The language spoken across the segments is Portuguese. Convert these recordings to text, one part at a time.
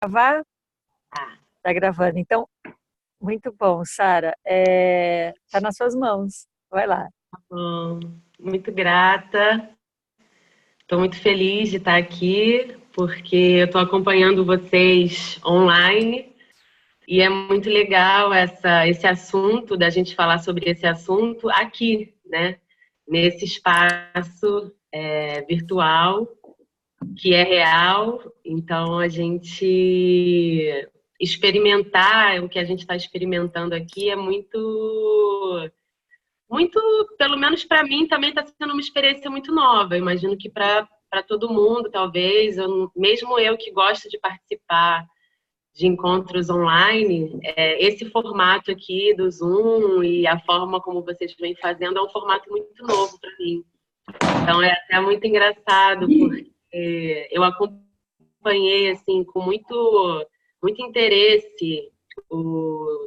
Gravar? Tá. Tá gravando. Então, muito bom, Sara. Tá nas suas mãos. Vai lá. Bom, muito grata. Estou muito feliz de estar aqui, porque eu estou acompanhando vocês online e é muito legal esse assunto, da gente falar sobre esse assunto aqui, né? Nesse espaço virtual, que é real. Então, a gente experimentar o que a gente está experimentando aqui é muito, pelo menos para mim, também está sendo uma experiência muito nova. Eu imagino que para todo mundo, talvez, mesmo eu que gosto de participar de encontros online, esse formato aqui do Zoom e a forma como vocês vêm fazendo é um formato muito novo para mim. Então é até muito engraçado, porque eu acompanhei assim com muito interesse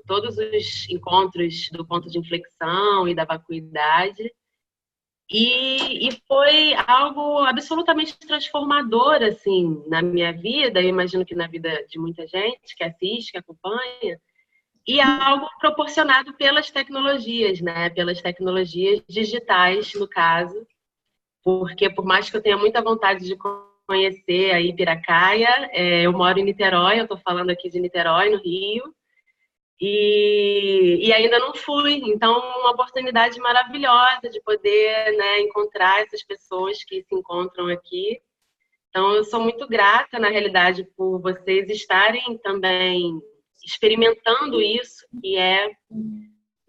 todos os encontros do ponto de inflexão e da vacuidade, e foi algo absolutamente transformador assim na minha vida, eu imagino que na vida de muita gente que assiste, que acompanha, e algo proporcionado pelas tecnologias, né? Pelas tecnologias digitais, no caso, porque por mais que eu tenha muita vontade de conhecer aí Piracaia, eu moro em Niterói, eu estou falando aqui de Niterói, no Rio, e ainda não fui. Então, uma oportunidade maravilhosa de poder, né, encontrar essas pessoas que se encontram aqui. Então, eu sou muito grata, na realidade, por vocês estarem também experimentando isso, que é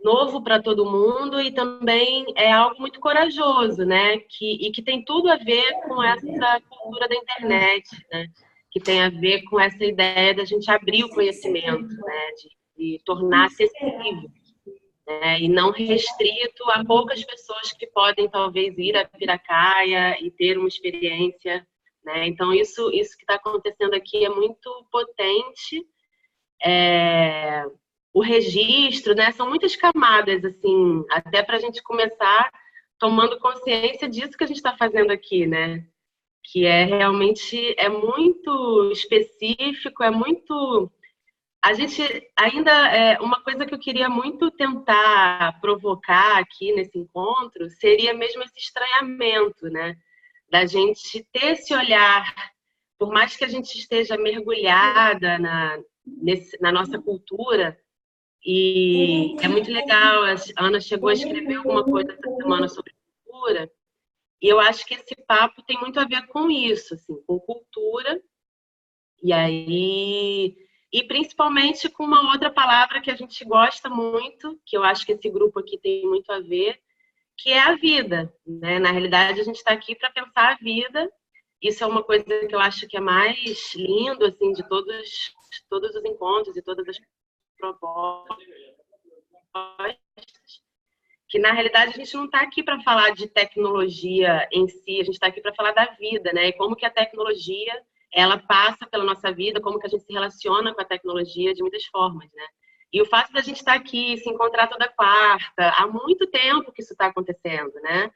novo para todo mundo e também é algo muito corajoso, né? Que tem tudo a ver com essa cultura da internet, né? Que tem a ver com essa ideia da gente abrir o conhecimento, né? De tornar acessível, né? E não restrito a poucas pessoas que podem talvez ir a Piracaia e ter uma experiência, né? Então isso que está acontecendo aqui é muito potente. O registro, né? São muitas camadas, assim, até para a gente começar tomando consciência disso que a gente está fazendo aqui, né? Que realmente é muito específico, é muito. A gente ainda uma coisa que eu queria muito tentar provocar aqui nesse encontro seria mesmo esse estranhamento, né? Da gente ter esse olhar, por mais que a gente esteja mergulhada na nossa cultura. E é muito legal, a Ana chegou a escrever alguma coisa essa semana sobre cultura, e eu acho que esse papo tem muito a ver com isso, assim, com cultura, e aí, e principalmente com uma outra palavra que a gente gosta muito, que eu acho que esse grupo aqui tem muito a ver, que é a vida, né? Na realidade, a gente está aqui para pensar a vida. Isso é uma coisa que eu acho que é mais lindo, assim, de todos os encontros e todas as propostas, que na realidade a gente não está aqui para falar de tecnologia em si, a gente está aqui para falar da vida, né? E como que a tecnologia ela passa pela nossa vida, como que a gente se relaciona com a tecnologia de muitas formas, né? E o fato da gente estar aqui, se encontrar toda quarta, há muito tempo que isso está acontecendo, né?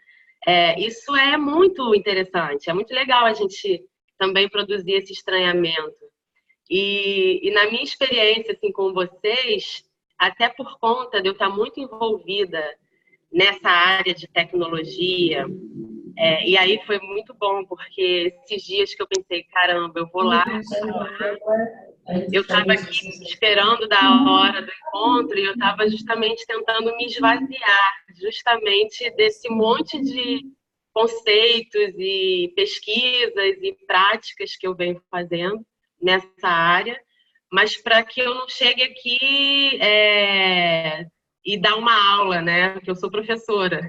Isso é muito interessante, é muito legal a gente também produzir esse estranhamento. E na minha experiência assim, com vocês, até por conta de eu estar muito envolvida nessa área de tecnologia, e aí foi muito bom, porque esses dias que eu pensei, caramba, eu vou lá, eu estava aqui esperando da hora do encontro e eu estava justamente tentando me esvaziar, justamente desse monte de conceitos e pesquisas e práticas que eu venho fazendo nessa área, mas para que eu não chegue aqui e dar uma aula, né? Porque eu sou professora.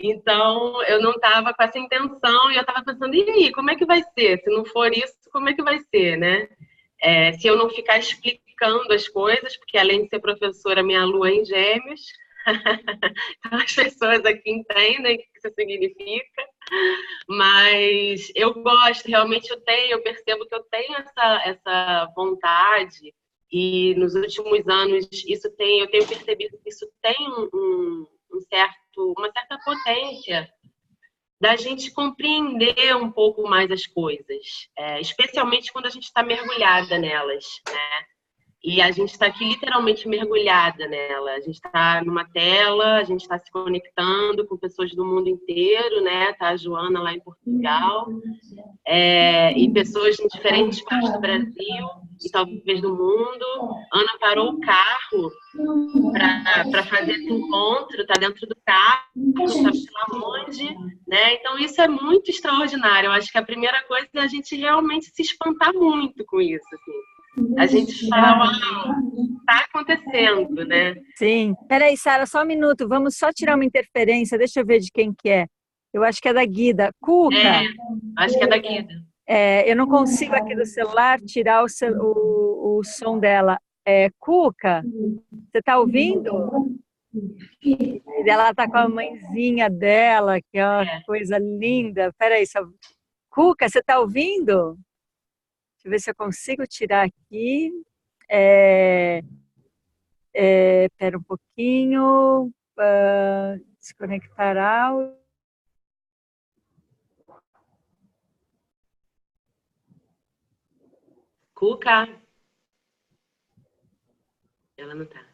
Então, eu não estava com essa intenção e eu estava pensando, e aí, como é que vai ser? Se não for isso, como é que vai ser, né? Se eu não ficar explicando as coisas, porque além de ser professora, minha lua é em Gêmeos, então as pessoas aqui entendem o que isso significa, mas eu gosto, realmente eu percebo que eu tenho essa vontade, e nos últimos anos eu tenho percebido que isso tem uma certa potência da gente compreender um pouco mais as coisas, especialmente quando a gente está mergulhada nelas, né? E a gente está aqui literalmente mergulhada nela. A gente está numa tela, a gente está se conectando com pessoas do mundo inteiro, né? Tá a Joana lá em Portugal, e pessoas em diferentes partes do Brasil e talvez do mundo. Ana parou o carro para fazer esse encontro, está dentro do carro, não sabe lá onde, né? Então isso é muito extraordinário. Eu acho que a primeira coisa é a gente realmente se espantar muito com isso, assim. A gente fala, uau, tá acontecendo, né? Sim. Peraí, Sara, só um minuto. Vamos só tirar uma interferência. Deixa eu ver de quem que é. Eu acho que é da Guida. Cuca, Acho que é da Guida. eu não consigo aqui do celular tirar o som dela. Cuca, você está ouvindo? E ela está com a mãezinha dela, que é uma coisa linda. Peraí, Cuca, você está ouvindo? Deixa eu ver se eu consigo tirar aqui. Espera um pouquinho. Desconectar áudio. Cuca. Ela não tá.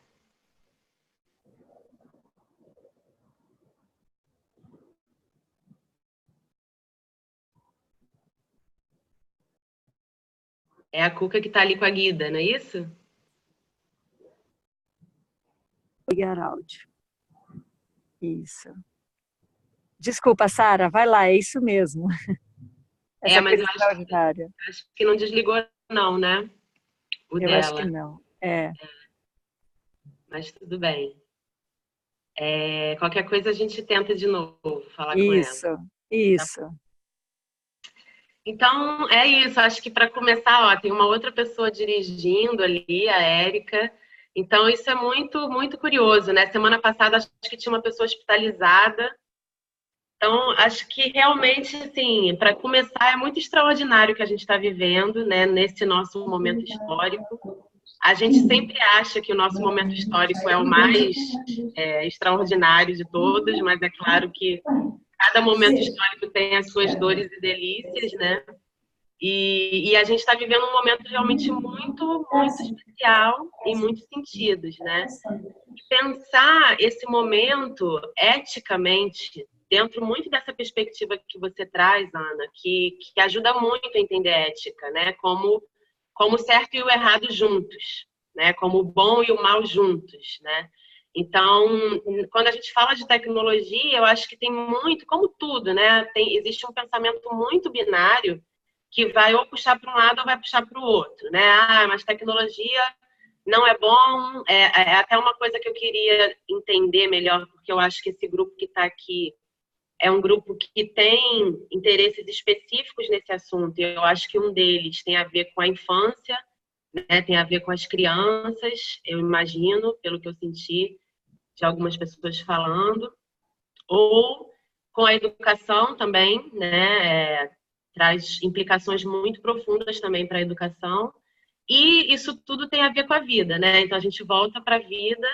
É a Cuca que tá ali com a Guida, não é isso? Ligar áudio. Isso. Desculpa, Sara, vai lá, é isso mesmo. Essa Mas coisa eu extraordinária. acho que não desligou não, né? O Eu acho que dela. não. Mas tudo bem. Qualquer coisa a gente tenta de novo falar com ela. Isso, isso. Então, é isso. Acho que para começar, ó, tem uma outra pessoa dirigindo ali, a Érica. Então, isso é muito, muito curioso, né? Semana passada, acho que tinha uma pessoa hospitalizada. Então, acho que realmente, assim, para começar, é muito extraordinário o que a gente está vivendo, né? Nesse nosso momento histórico. A gente sempre acha que o nosso momento histórico é o mais extraordinário de todos, mas é claro que cada momento histórico tem as suas dores e delícias, né? E a gente está vivendo um momento realmente muito, muito especial em muitos sentidos, né? E pensar esse momento eticamente, dentro muito dessa perspectiva que você traz, Ana, que ajuda muito a entender ética, né? Como o certo e o errado juntos, né? Como o bom e o mal juntos, né? Então, quando a gente fala de tecnologia, eu acho que tem muito, como tudo, né? Existe um pensamento muito binário que vai ou puxar para um lado ou vai puxar para o outro, né? Mas tecnologia não é bom. É até uma coisa que eu queria entender melhor, porque eu acho que esse grupo que está aqui é um grupo que tem interesses específicos nesse assunto. E eu acho que um deles tem a ver com a infância, né? Tem a ver com as crianças, eu imagino, pelo que eu senti de algumas pessoas falando, ou com a educação também, né? Traz implicações muito profundas também para a educação. E isso tudo tem a ver com a vida, né? Então a gente volta para a vida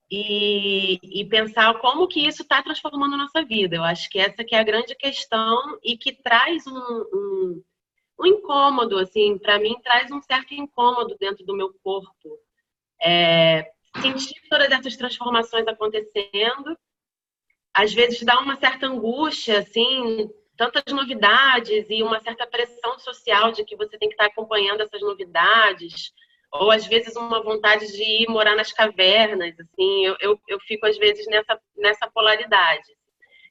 e pensar como que isso está transformando a nossa vida. Eu acho que essa que é a grande questão e que traz um incômodo, assim, para mim traz um certo incômodo dentro do meu corpo. Sentir todas essas transformações acontecendo, às vezes dá uma certa angústia, assim, tantas novidades e uma certa pressão social de que você tem que estar acompanhando essas novidades, ou às vezes uma vontade de ir morar nas cavernas, assim, eu fico às vezes nessa polaridade.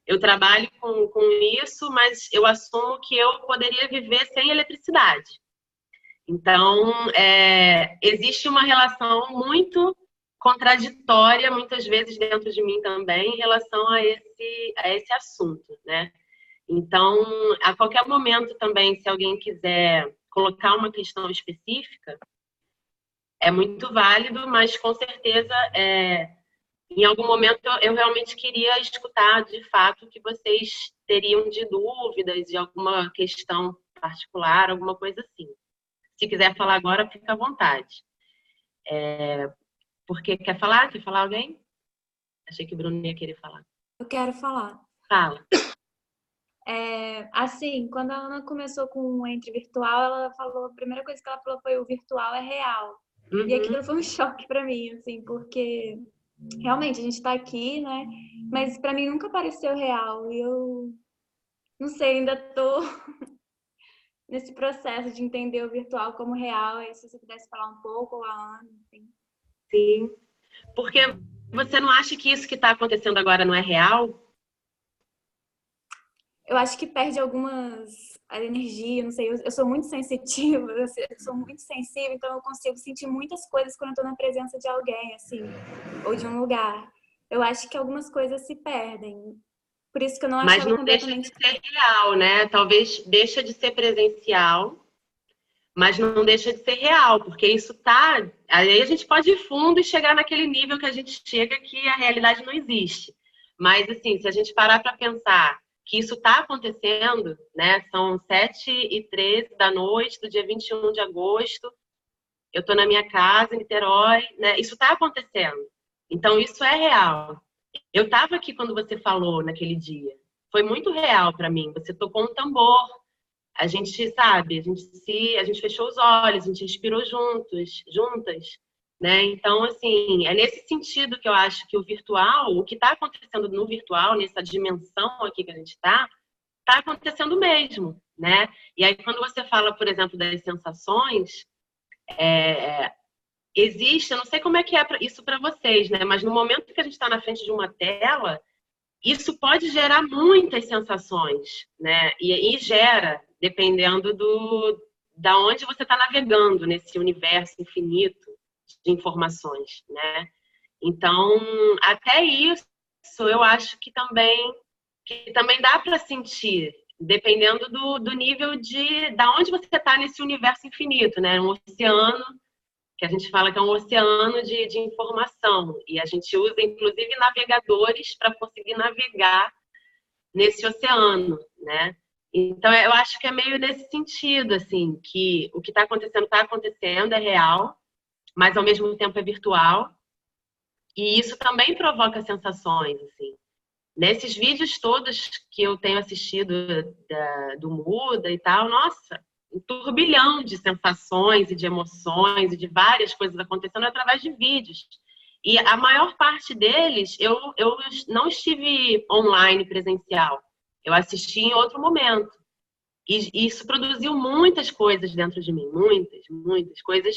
Eu trabalho com isso, mas eu assumo que eu poderia viver sem eletricidade. Então, existe uma relação muito contraditória, muitas vezes dentro de mim também, em relação a esse assunto, né? Então, a qualquer momento também, se alguém quiser colocar uma questão específica, é muito válido, mas com certeza, em algum momento, eu realmente queria escutar de fato o que vocês teriam de dúvidas, de alguma questão particular, alguma coisa assim. Se quiser falar agora, fica à vontade. Porque quer falar? Quer falar alguém? Achei que o Bruno ia querer falar. Eu quero falar. Fala. Assim, quando a Ana começou com o Entre Virtual, ela falou, a primeira coisa que ela falou foi: o virtual é real. E aquilo foi um choque para mim, assim, porque realmente a gente está aqui, né? Mas para mim nunca pareceu real. E eu não sei, ainda tô nesse processo de entender o virtual como real. Aí se você pudesse falar um pouco, ou a Ana, assim. Sim, porque você não acha que isso que está acontecendo agora não é real? Eu acho que perde a energia, não sei, eu sou muito sensitiva, eu sou muito sensível, então eu consigo sentir muitas coisas quando eu tô na presença de alguém, assim, ou de um lugar. Eu acho que algumas coisas se perdem. Por isso que eu não Mas achava não deixa de completamente. ser real, né? Talvez deixa de ser presencial, mas não deixa de ser real, porque isso tá. Aí a gente pode ir fundo e chegar naquele nível que a gente chega que a realidade não existe. Mas, assim, se a gente parar para pensar que isso está acontecendo, né? São 7h13 da noite do dia 21 de agosto, eu estou na minha casa, em Niterói, né? Isso está acontecendo. Então, isso é real. Eu estava aqui quando você falou naquele dia. Foi muito real para mim. Você tocou um tambor, a gente, sabe, a gente fechou os olhos, a gente respirou juntas, né? Então, assim, é nesse sentido que eu acho que o virtual, o que está acontecendo no virtual, nessa dimensão aqui que a gente está acontecendo mesmo, né? E aí, quando você fala, por exemplo, das sensações, existe, eu não sei como é que é isso para vocês, né? Mas no momento que a gente está na frente de uma tela, isso pode gerar muitas sensações, né? E gera, dependendo da onde você está navegando nesse universo infinito de informações, né? Então, até isso, eu acho que também dá para sentir, dependendo do nível da onde você está nesse universo infinito, né? Um oceano que a gente fala que é um oceano de informação, e a gente usa, inclusive, navegadores para conseguir navegar nesse oceano, né? Então, eu acho que é meio nesse sentido, assim, que o que está acontecendo, é real, mas ao mesmo tempo é virtual, e isso também provoca sensações, assim. Nesses vídeos todos que eu tenho assistido do Muda e tal, nossa, um turbilhão de sensações e de emoções e de várias coisas acontecendo através de vídeos. E a maior parte deles, eu não estive online presencial. Eu assisti em outro momento. E isso produziu muitas coisas dentro de mim. Muitas, muitas coisas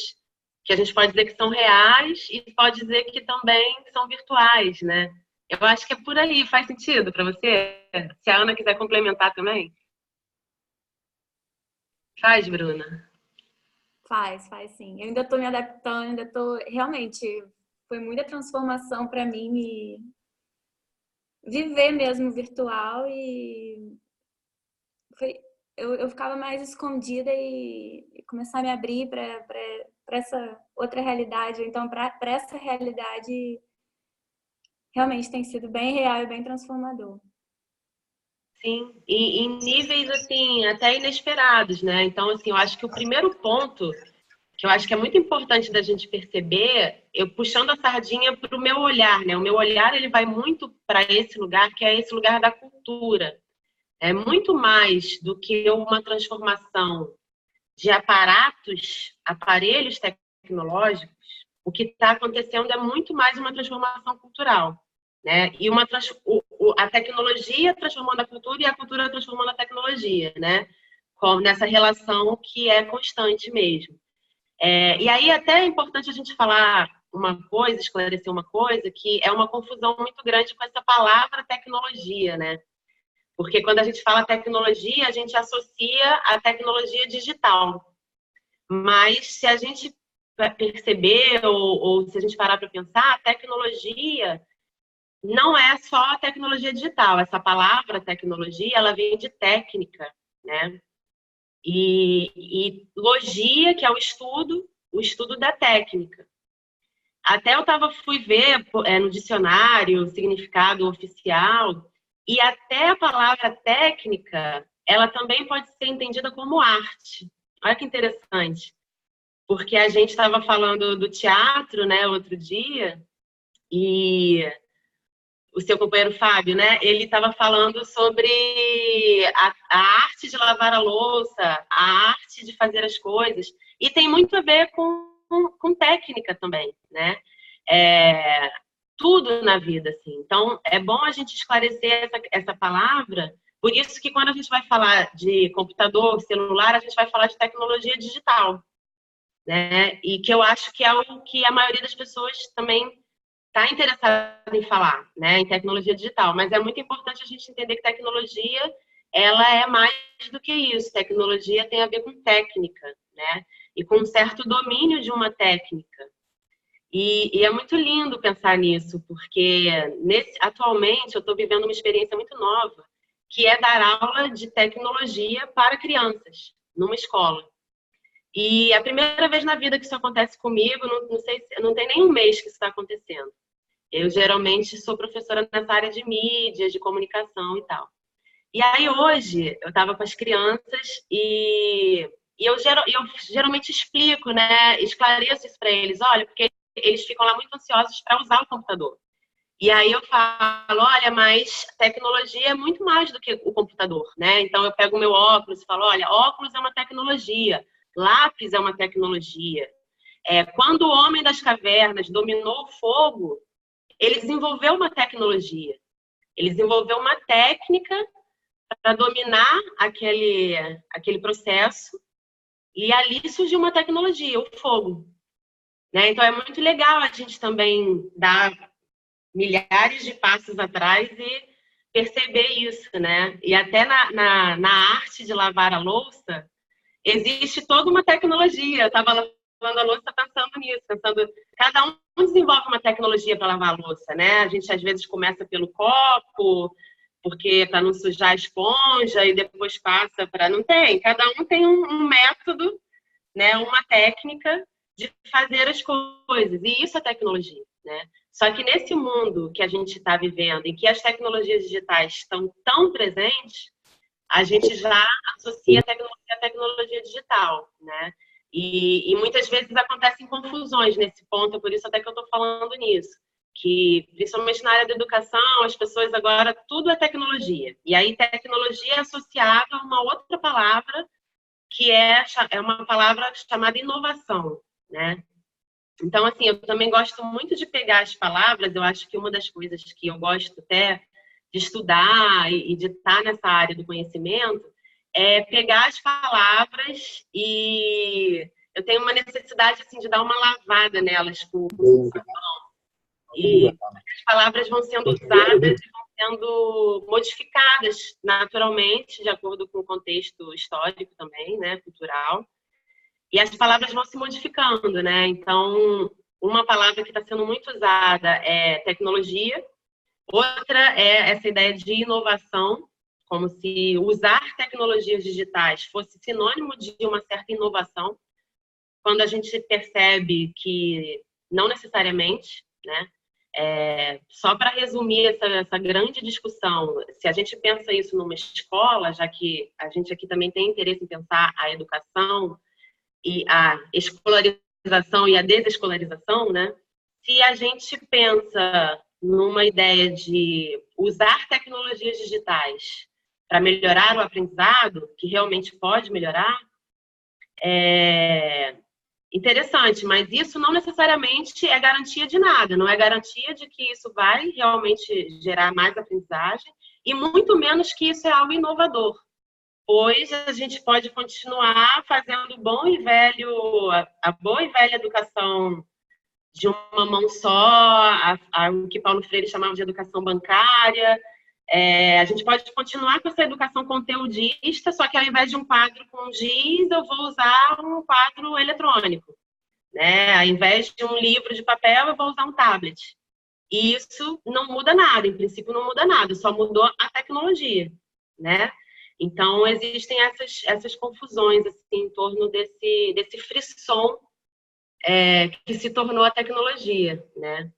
que a gente pode dizer que são reais e pode dizer que também são virtuais, né? Eu acho que é por aí. Faz sentido para você? Se a Ana quiser complementar também. Faz, Bruna. Faz sim. Eu ainda tô me adaptando, ainda tô. Realmente, foi muita transformação para mim me viver mesmo virtual e foi, eu ficava mais escondida e começar a me abrir para essa outra realidade, ou então para essa realidade realmente tem sido bem real e bem transformador. Sim, e em níveis assim até inesperados, né? Então, assim, eu acho que o primeiro ponto que eu acho que é muito importante da gente perceber, eu puxando a sardinha para o meu olhar, né? O meu olhar ele vai muito para esse lugar, que é esse lugar da cultura. É muito mais do que uma transformação de aparelhos tecnológicos. O que está acontecendo é muito mais uma transformação cultural, né? E a tecnologia transformando a cultura e a cultura transformando a tecnologia, né? Nessa relação que é constante mesmo. E aí até é importante a gente falar uma coisa, esclarecer uma coisa, que é uma confusão muito grande com essa palavra tecnologia, né? Porque quando a gente fala tecnologia, a gente associa a tecnologia digital. Mas se a gente perceber ou se a gente parar para pensar, a tecnologia não é só a tecnologia digital. Essa palavra tecnologia, ela vem de técnica, né? E logia, que é o estudo da técnica. Até fui ver no dicionário o significado oficial, e até a palavra técnica, ela também pode ser entendida como arte. Olha que interessante. Porque a gente estava falando do teatro, né, outro dia, e o seu companheiro Fábio, né? Ele estava falando sobre a arte de lavar a louça, a arte de fazer as coisas, e tem muito a ver com técnica também, né? Tudo na vida, assim. Então, é bom a gente esclarecer essa palavra, por isso que quando a gente vai falar de computador, celular, a gente vai falar de tecnologia digital, né? E que eu acho que é o que a maioria das pessoas também está interessada em falar, né? Em tecnologia digital. Mas é muito importante a gente entender que tecnologia, ela é mais do que isso. Tecnologia tem a ver com técnica, né? E com um certo domínio de uma técnica. E é muito lindo pensar nisso, porque atualmente eu estou vivendo uma experiência muito nova, que é dar aula de tecnologia para crianças, numa escola. E é a primeira vez na vida que isso acontece comigo, não sei, não tem nem um mês que isso está acontecendo. Eu geralmente sou professora nessa área de mídia, de comunicação e tal. E aí hoje eu estava com as crianças e eu geralmente explico, né, esclareço isso para eles, olha, porque eles ficam lá muito ansiosos para usar o computador. E aí eu falo, olha, mas tecnologia é muito mais do que o computador, né? Então eu pego o meu óculos e falo, olha, óculos é uma tecnologia, lápis é uma tecnologia. Quando o homem das cavernas dominou o fogo, ele desenvolveu uma tecnologia. Ele desenvolveu uma técnica para dominar aquele processo e ali surgiu uma tecnologia, o fogo. Né? Então, é muito legal a gente também dar milhares de passos atrás e perceber isso, né? E até na arte de lavar a louça, existe toda uma tecnologia. Eu estava lavando a louça pensando nisso, cada um desenvolve uma tecnologia para lavar a louça, né? A gente, às vezes, começa pelo copo, porque para não sujar a esponja, e depois passa para... Não tem, cada um tem um método, né? Uma técnica de fazer as coisas, e isso é tecnologia, né? Só que nesse mundo que a gente está vivendo, em que as tecnologias digitais estão tão presentes, a gente já associa a tecnologia digital, né? E muitas vezes acontecem confusões nesse ponto, por isso até que eu estou falando nisso, que principalmente na área da educação, as pessoas agora, tudo é tecnologia, e aí tecnologia é associada a uma outra palavra, que é uma palavra chamada inovação, né? Então, assim, eu também gosto muito de pegar as palavras, eu acho que uma das coisas que eu gosto até de estudar e de estar nessa área do conhecimento é pegar as palavras e eu tenho uma necessidade, assim, de dar uma lavada nelas com o sabão. E as palavras vão sendo usadas e vão sendo modificadas naturalmente, de acordo com o contexto histórico também, né, cultural. E as palavras vão se modificando, né? Então, uma palavra que está sendo muito usada é tecnologia, outra é essa ideia de inovação, como se usar tecnologias digitais fosse sinônimo de uma certa inovação, quando a gente percebe que não necessariamente, né? Só para resumir essa grande discussão, se a gente pensa isso numa escola, já que a gente aqui também tem interesse em pensar a educação, e a escolarização e a desescolarização, né? Se a gente pensa numa ideia de usar tecnologias digitais para melhorar o aprendizado, que realmente pode melhorar, é interessante, mas isso não necessariamente é garantia de nada, não é garantia de que isso vai realmente gerar mais aprendizagem e muito menos que isso é algo inovador. Pois a gente pode continuar fazendo a boa e velha educação de uma mão só, o que Paulo Freire chamava de educação bancária. A gente pode continuar com essa educação conteudista, só que ao invés de um quadro com giz, eu vou usar um quadro eletrônico. Né? Ao invés de um livro de papel, eu vou usar um tablet. E isso não muda nada, em princípio não muda nada, só mudou a tecnologia, né? Então, existem essas confusões assim, em torno desse frisson que se tornou a tecnologia, né?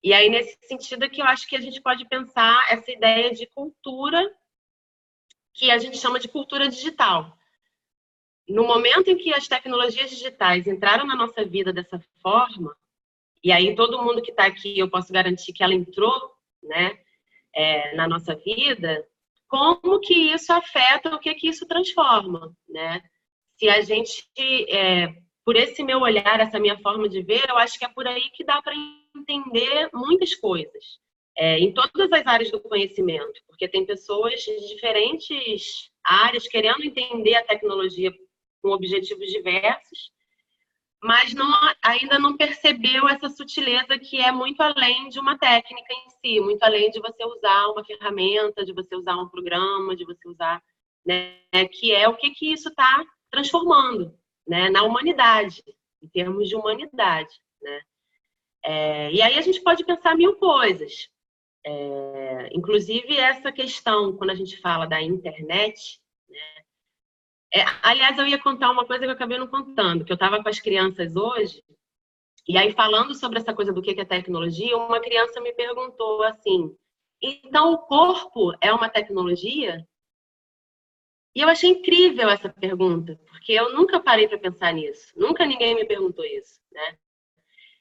E aí, nesse sentido, é que eu acho que a gente pode pensar essa ideia de cultura, que a gente chama de cultura digital. No momento em que as tecnologias digitais entraram na nossa vida dessa forma, e aí todo mundo que está aqui, eu posso garantir que ela entrou, né? na nossa vida, como que isso afeta, o que que isso transforma, né? Se a gente, por esse meu olhar, essa minha forma de ver, eu acho que é por aí que dá para entender muitas coisas, em todas as áreas do conhecimento, porque tem pessoas de diferentes áreas querendo entender a tecnologia com objetivos diversos, mas ainda não percebeu essa sutileza que é muito além de uma técnica em si, muito além de você usar uma ferramenta, de você usar um programa, de você usar, né, que é o que isso está transformando, né, na humanidade, em termos de humanidade, né? E aí a gente pode pensar mil coisas, inclusive essa questão, quando a gente fala da internet, né? Aliás, eu ia contar uma coisa que eu acabei não contando, que eu estava com as crianças hoje, e aí falando sobre essa coisa do que é tecnologia, uma criança me perguntou assim, então o corpo é uma tecnologia? E eu achei incrível essa pergunta, porque eu nunca parei para pensar nisso, nunca ninguém me perguntou isso, né?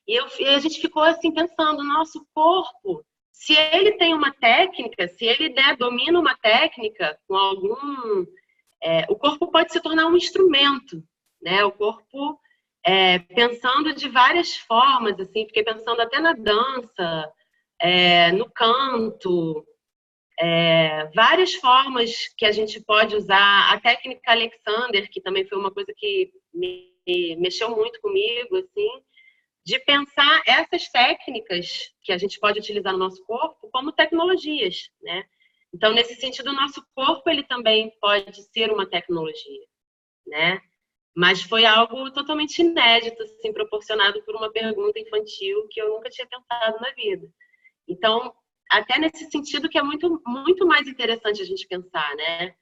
E a gente ficou assim pensando, nosso corpo, se ele tem uma técnica, se ele domina uma técnica com algum... o corpo pode se tornar um instrumento, né? O corpo, pensando de várias formas, assim, fiquei pensando até na dança, no canto, várias formas que a gente pode usar. A técnica Alexander, que também foi uma coisa que me mexeu muito comigo, assim, de pensar essas técnicas que a gente pode utilizar no nosso corpo como tecnologias, né? Então, nesse sentido, o nosso corpo ele também pode ser uma tecnologia, né? Mas foi algo totalmente inédito, assim, proporcionado por uma pergunta infantil que eu nunca tinha pensado na vida. Então, até nesse sentido que é muito, muito mais interessante a gente pensar, né?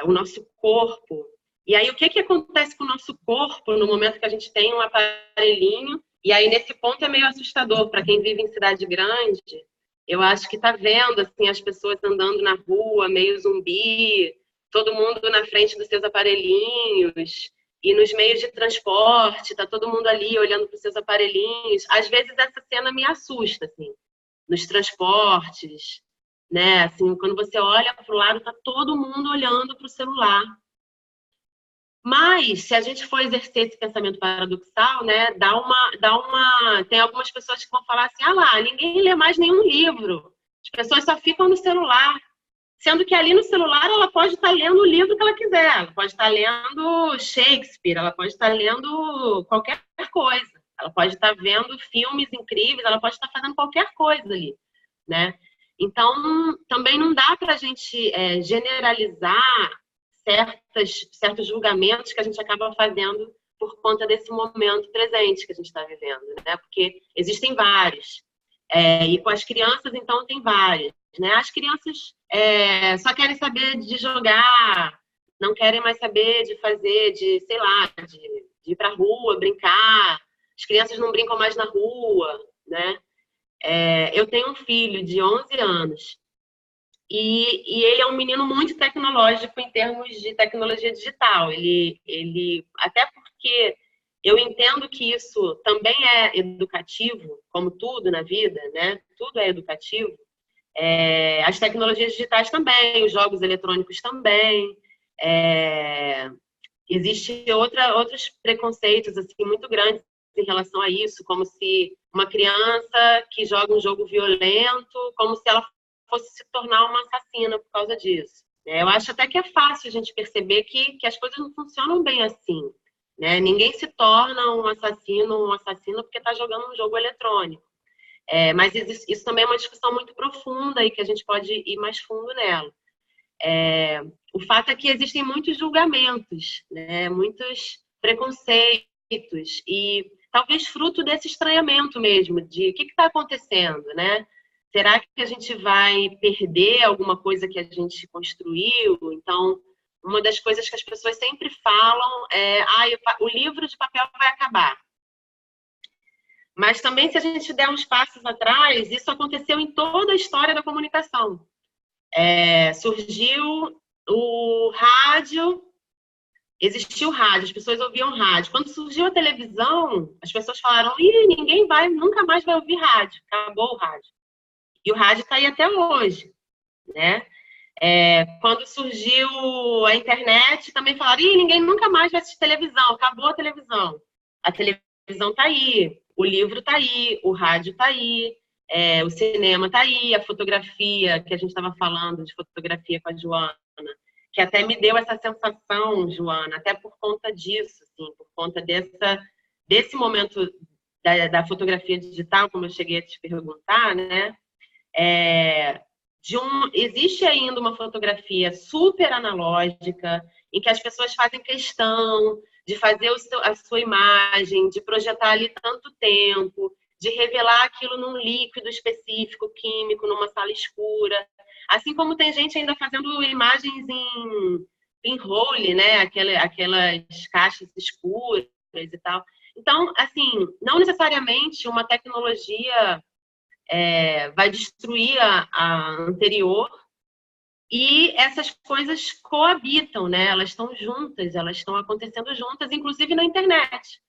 O nosso corpo. E aí, o que acontece com o nosso corpo no momento que a gente tem um aparelhinho? E aí, nesse ponto, é meio assustador para quem vive em cidade grande. Eu acho que está vendo assim, as pessoas andando na rua, meio zumbi, todo mundo na frente dos seus aparelhinhos, e nos meios de transporte, está todo mundo ali olhando para os seus aparelhinhos. Às vezes essa cena me assusta, assim, nos transportes, né? Assim, quando você olha para o lado, está todo mundo olhando para o celular. Mas, se a gente for exercer esse pensamento paradoxal, né, tem algumas pessoas que vão falar assim, ninguém lê mais nenhum livro, as pessoas só ficam no celular, sendo que ali no celular ela pode estar lendo o livro que ela quiser, ela pode estar lendo Shakespeare, ela pode estar lendo qualquer coisa, ela pode estar vendo filmes incríveis, ela pode estar fazendo qualquer coisa ali, né? Então, também não dá para a gente generalizar certos julgamentos que a gente acaba fazendo por conta desse momento presente que a gente está vivendo, né? Porque existem vários. E com as crianças, então, tem várias. Né? As crianças só querem saber de jogar, não querem mais saber de fazer, sei lá, de ir para a rua, brincar. As crianças não brincam mais na rua, né? Eu tenho um filho de 11 anos. E ele é um menino muito tecnológico em termos de tecnologia digital. Até porque eu entendo que isso também é educativo, como tudo na vida, né? Tudo é educativo. As tecnologias digitais também, os jogos eletrônicos também. Existem outros preconceitos assim, muito grandes em relação a isso, como se uma criança que joga um jogo violento, como se ela fosse se tornar uma assassina por causa disso. Eu acho até que é fácil a gente perceber que as coisas não funcionam bem assim. Né? Ninguém se torna um assassino porque está jogando um jogo eletrônico. Mas isso também é uma discussão muito profunda e que a gente pode ir mais fundo nela. O fato é que existem muitos julgamentos, né? Muitos preconceitos e talvez fruto desse estranhamento mesmo, de o que está acontecendo, né? Será que a gente vai perder alguma coisa que a gente construiu? Então, uma das coisas que as pessoas sempre falam é o livro de papel vai acabar. Mas também, se a gente der uns passos atrás, isso aconteceu em toda a história da comunicação. Surgiu o rádio, existiu o rádio, as pessoas ouviam rádio. Quando surgiu a televisão, as pessoas falaram, nunca mais vai ouvir rádio, acabou o rádio. E o rádio está aí até hoje, né? Quando surgiu a internet, também falaram, ninguém nunca mais vai assistir televisão, acabou a televisão. A televisão tá aí, o livro tá aí, o rádio tá aí, o cinema tá aí, a fotografia, que a gente estava falando de fotografia com a Joana, que até me deu essa sensação, Joana, até por conta disso, assim, por conta desse momento da fotografia digital, como eu cheguei a te perguntar, né? Existe ainda uma fotografia super analógica, em que as pessoas fazem questão de fazer a sua imagem, de projetar ali tanto tempo, de revelar aquilo num líquido específico, químico, numa sala escura. Assim como tem gente ainda fazendo imagens em pinhole, né? Aquelas caixas escuras e tal. Então, assim, não necessariamente uma tecnologia vai destruir a anterior, e essas coisas coabitam, né? Elas estão juntas, elas estão acontecendo juntas, inclusive na internet.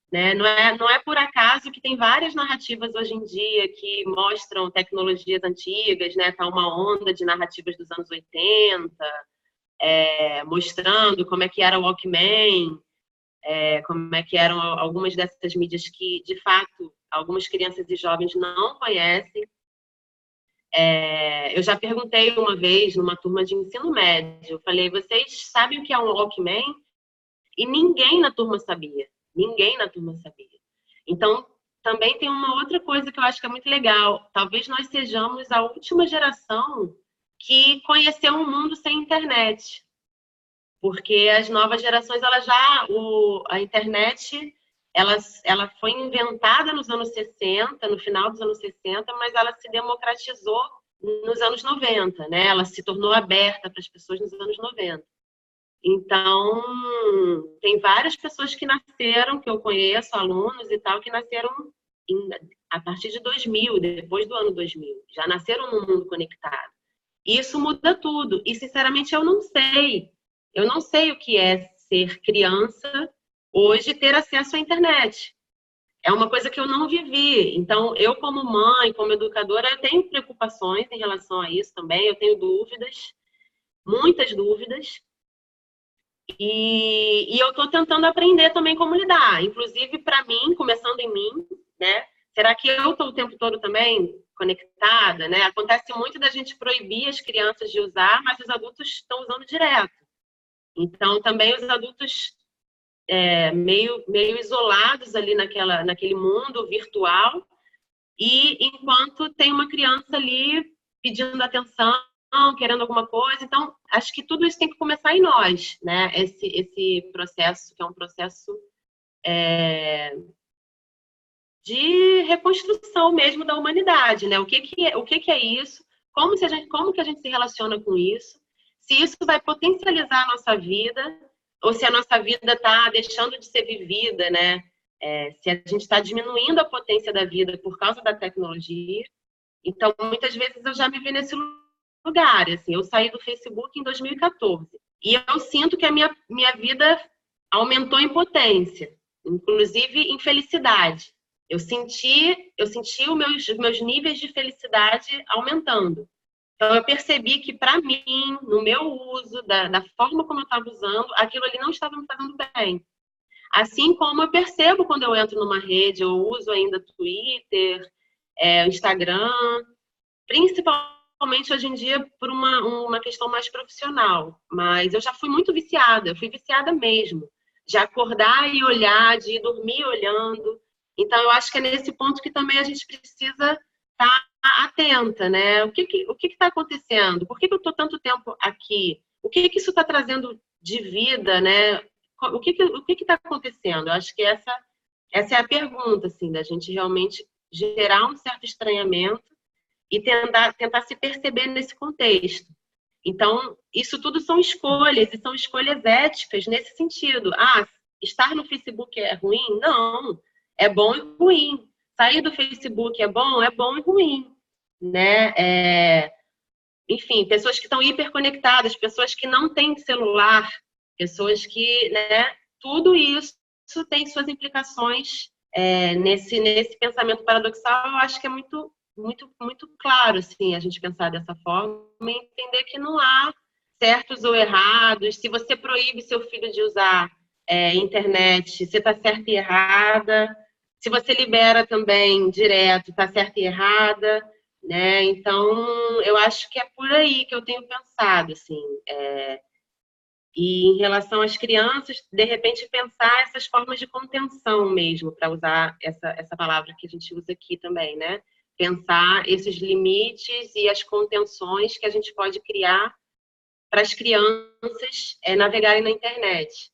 Né? Não é por acaso que tem várias narrativas hoje em dia que mostram tecnologias antigas, né? Tá uma onda de narrativas dos anos 80, mostrando como é que era o Walkman, como é que eram algumas dessas mídias que, de fato, algumas crianças e jovens não conhecem. Eu já perguntei uma vez numa turma de ensino médio, eu falei, vocês sabem o que é um Walkman? E ninguém na turma sabia. Ninguém na turma sabia. Então, também tem uma outra coisa que eu acho que é muito legal. Talvez nós sejamos a última geração que conheceu um mundo sem internet. Porque as novas gerações, a internet, ela foi inventada nos anos 60, no final dos anos 60, mas ela se democratizou nos anos 90, né? Ela se tornou aberta para as pessoas nos anos 90. Então, tem várias pessoas que nasceram, que eu conheço, alunos e tal, que nasceram a partir de 2000, depois do ano 2000. Já nasceram num mundo conectado. Isso muda tudo. E, sinceramente, eu não sei. Eu não sei o que é ser criança hoje, ter acesso à internet. É uma coisa que eu não vivi. Então, eu como mãe, como educadora, eu tenho preocupações em relação a isso também. Eu tenho dúvidas, muitas dúvidas. E eu estou tentando aprender também como lidar. Inclusive, para mim, começando em mim, né? Será que eu estou o tempo todo também conectada, né? Acontece muito da gente proibir as crianças de usar, mas os adultos estão usando direto. Então, também os adultos meio isolados ali naquele mundo virtual, e enquanto tem uma criança ali pedindo atenção, querendo alguma coisa. Então, acho que tudo isso tem que começar em nós, né? Esse processo, que é um processo de reconstrução mesmo da humanidade, né? O que é isso? Como que a gente se relaciona com isso? Se isso vai potencializar a nossa vida, ou se a nossa vida está deixando de ser vivida, né? Se a gente está diminuindo a potência da vida por causa da tecnologia. Então, muitas vezes eu já me vi nesse lugar, assim. Eu saí do Facebook em 2014 e eu sinto que a minha vida aumentou em potência, inclusive em felicidade. Eu senti os meus níveis de felicidade aumentando. Então, eu percebi que, para mim, no meu uso, da forma como eu estava usando, aquilo ali não estava me fazendo bem. Assim como eu percebo quando eu entro numa rede, eu uso ainda Twitter, Instagram, principalmente hoje em dia por uma questão mais profissional. Mas eu já fui muito viciada, eu fui viciada mesmo. De acordar e olhar, de dormir olhando. Então, eu acho que é nesse ponto que também a gente precisa estar atenta, né? O que está acontecendo? Por que eu estou tanto tempo aqui? O que isso está trazendo de vida, né? O que está acontecendo? Eu acho que essa é a pergunta, assim, da gente realmente gerar um certo estranhamento e tentar se perceber nesse contexto. Então, isso tudo são escolhas, e são escolhas éticas nesse sentido. Estar no Facebook é ruim? Não, é bom e ruim. Sair do Facebook é bom e ruim. Né? Enfim, pessoas que estão hiperconectadas, pessoas que não têm celular, pessoas que, né, tudo isso tem suas implicações nesse pensamento paradoxal. Eu acho que é muito, muito claro, assim, a gente pensar dessa forma e entender que não há certos ou errados. Se você proíbe seu filho de usar internet, você está certa e errada. Se você libera também direto, está certa e errada, né? Então, eu acho que é por aí que eu tenho pensado, assim. E em relação às crianças, de repente, pensar essas formas de contenção mesmo, para usar essa palavra que a gente usa aqui também, né? Pensar esses limites e as contenções que a gente pode criar para as crianças navegarem na internet.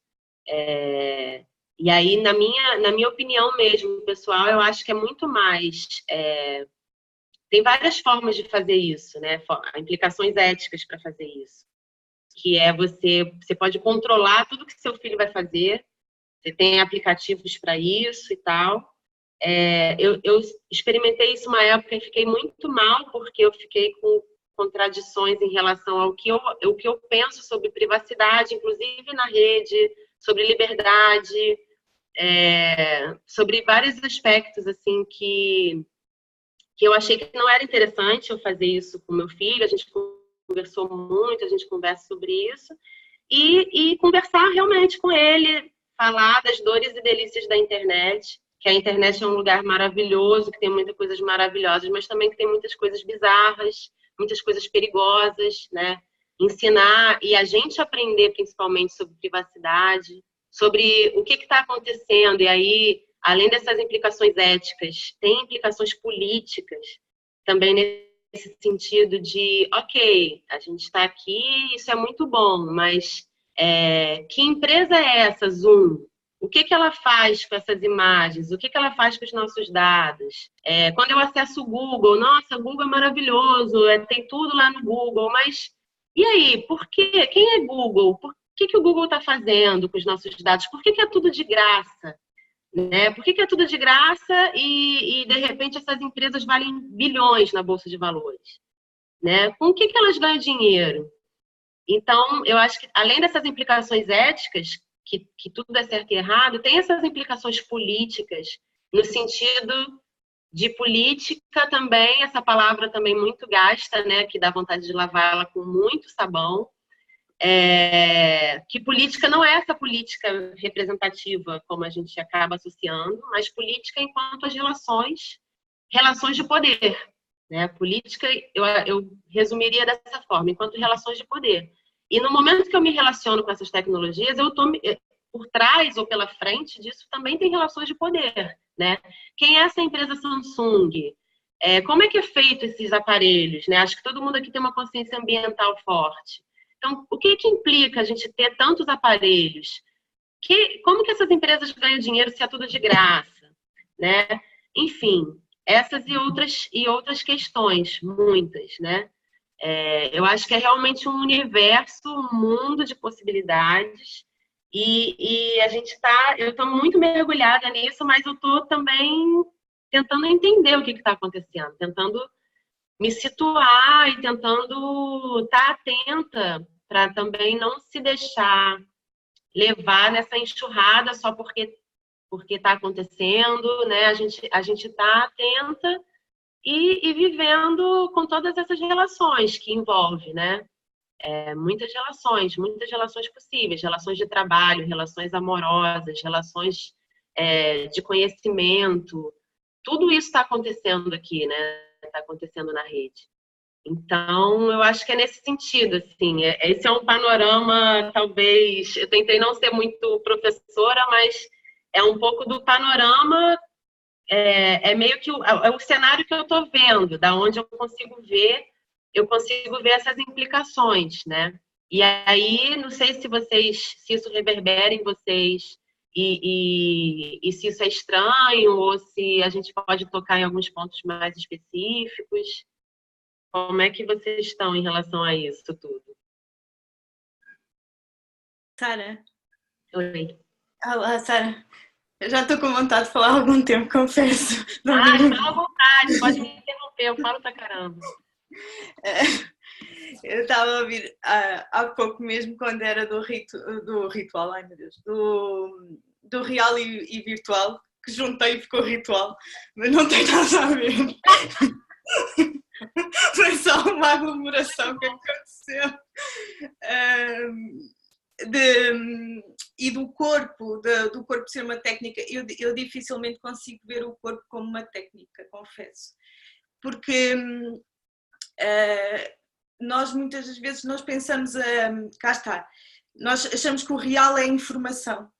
E aí, na minha opinião mesmo, pessoal, eu acho que é muito mais... tem várias formas de fazer isso, né? Implicações éticas para fazer isso. Que é você pode controlar tudo que seu filho vai fazer, você tem aplicativos para isso e tal. Eu experimentei isso uma época e fiquei muito mal, porque eu fiquei com contradições em relação ao que eu penso sobre privacidade, inclusive na rede, sobre liberdade, sobre vários aspectos assim que eu achei que não era interessante eu fazer isso com meu filho. A gente conversou muito, a gente conversa sobre isso, e conversar realmente com ele, falar das dores e delícias da internet, que a internet é um lugar maravilhoso, que tem muitas coisas maravilhosas, mas também que tem muitas coisas bizarras, muitas coisas perigosas, né? Ensinar e a gente aprender principalmente sobre privacidade, sobre o que está acontecendo, e aí, além dessas implicações éticas, tem implicações políticas também nesse sentido de, ok, a gente está aqui, isso é muito bom, mas que empresa é essa, Zoom? O que ela faz com essas imagens? O que ela faz com os nossos dados? Quando eu acesso o Google, nossa, o Google é maravilhoso, tem tudo lá no Google, mas e aí, por quê? Quem é Google? Por que o Google está fazendo com os nossos dados? Por que é tudo de graça? Né? Por que é tudo de graça e, de repente, essas empresas valem bilhões na Bolsa de Valores? Né? Com o que elas ganham dinheiro? Então, eu acho que, além dessas implicações éticas, que tudo é certo e errado, tem essas implicações políticas, no sentido de política também, essa palavra também muito gasta, né? Que dá vontade de lavar ela com muito sabão. Que política não é essa política representativa, como a gente acaba associando, mas política enquanto as relações de poder. Né? Política, eu resumiria dessa forma, enquanto relações de poder. E no momento que eu me relaciono com essas tecnologias, eu estou por trás ou pela frente disso também tem relações de poder. Né? Quem é essa empresa Samsung? Como é que é feito esses aparelhos? Né? Acho que todo mundo aqui tem uma consciência ambiental forte. Então, o que implica a gente ter tantos aparelhos? Como que essas empresas ganham dinheiro se é tudo de graça? Né? Enfim, essas e outras questões, muitas, né? Eu acho que é realmente um universo, um mundo de possibilidades, e eu estou muito mergulhada nisso, mas eu estou também tentando entender o que está acontecendo, tentando me situar e tentando estar atenta para também não se deixar levar nessa enxurrada só porque está acontecendo, né? A gente está atenta e vivendo com todas essas relações que envolve, né? Muitas relações possíveis, relações de trabalho, relações amorosas, relações de conhecimento, tudo isso está acontecendo aqui, né? Está acontecendo na rede. Então, eu acho que é nesse sentido, assim, esse é um panorama, talvez, eu tentei não ser muito professora, mas é um pouco do panorama, meio que o cenário que eu estou vendo, da onde eu consigo ver essas implicações, né? E aí, não sei se isso reverbera em vocês e se isso é estranho ou se a gente pode tocar em alguns pontos mais específicos. Como é que vocês estão em relação a isso tudo? Sara? Oi. Olá, Sara. Eu já estou com vontade de falar há algum tempo, confesso. Fala à vontade, pode me interromper, eu falo pra caramba. Eu estava a ouvir há pouco mesmo, quando era do ritual, ai meu Deus, do real e virtual, que juntei e ficou ritual, mas não tem nada a ver. Foi só uma aglomeração que aconteceu. E do corpo ser uma técnica, eu dificilmente consigo ver o corpo como uma técnica, confesso. Porque nós muitas das vezes nós pensamos, cá está, nós achamos que o real é a informação.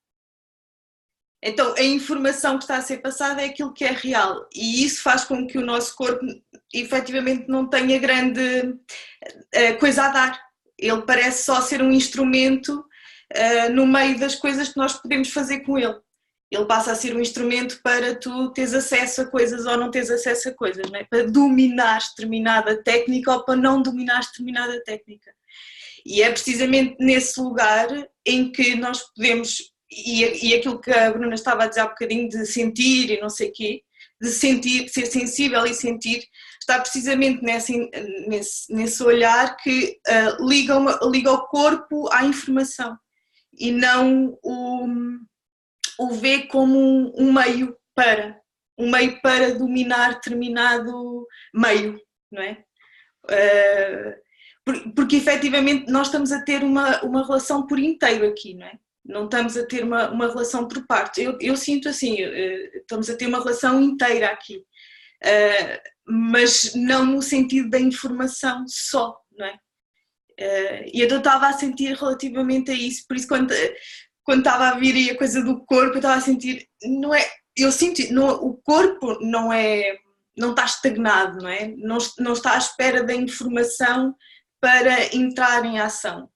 Então, a informação que está a ser passada é aquilo que é real e isso faz com que o nosso corpo efetivamente não tenha grande coisa a dar. Ele parece só ser um instrumento no meio das coisas que nós podemos fazer com ele. Ele passa a ser um instrumento para tu teres acesso a coisas ou não teres acesso a coisas, não é? Para dominar determinada técnica ou para não dominar determinada técnica. E é precisamente nesse lugar em que nós podemos, e aquilo que a Bruna estava a dizer há bocadinho, de sentir e não sei o quê, de sentir, ser sensível e sentir, está precisamente nesse olhar que liga o corpo à informação e não o vê como um meio para dominar determinado meio, não é? Porque efetivamente nós estamos a ter uma relação por inteiro aqui, não é? Não estamos a ter uma relação por partes. Eu sinto assim, estamos a ter uma relação inteira aqui, mas não no sentido da informação só, não é? E eu estava a sentir relativamente a isso, por isso quando estava a vir a coisa do corpo, eu estava a sentir, não é, eu sinto, o corpo não está estagnado, não é? Não está à espera da informação para entrar em ação.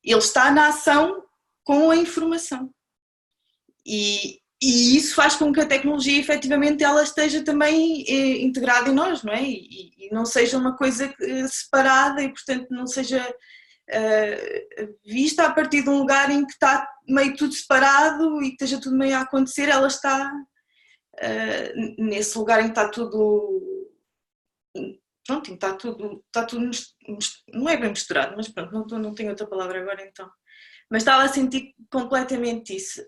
Ele está na ação com a informação. E isso faz com que a tecnologia, efetivamente, ela esteja também integrada em nós, não é? E não seja uma coisa separada e, portanto, não seja vista a partir de um lugar em que está meio tudo separado e que esteja tudo meio a acontecer. Ela está nesse lugar em que está tudo... Pronto, está tudo não é bem misturado, mas pronto, não tenho outra palavra agora então. Mas estava a sentir completamente isso.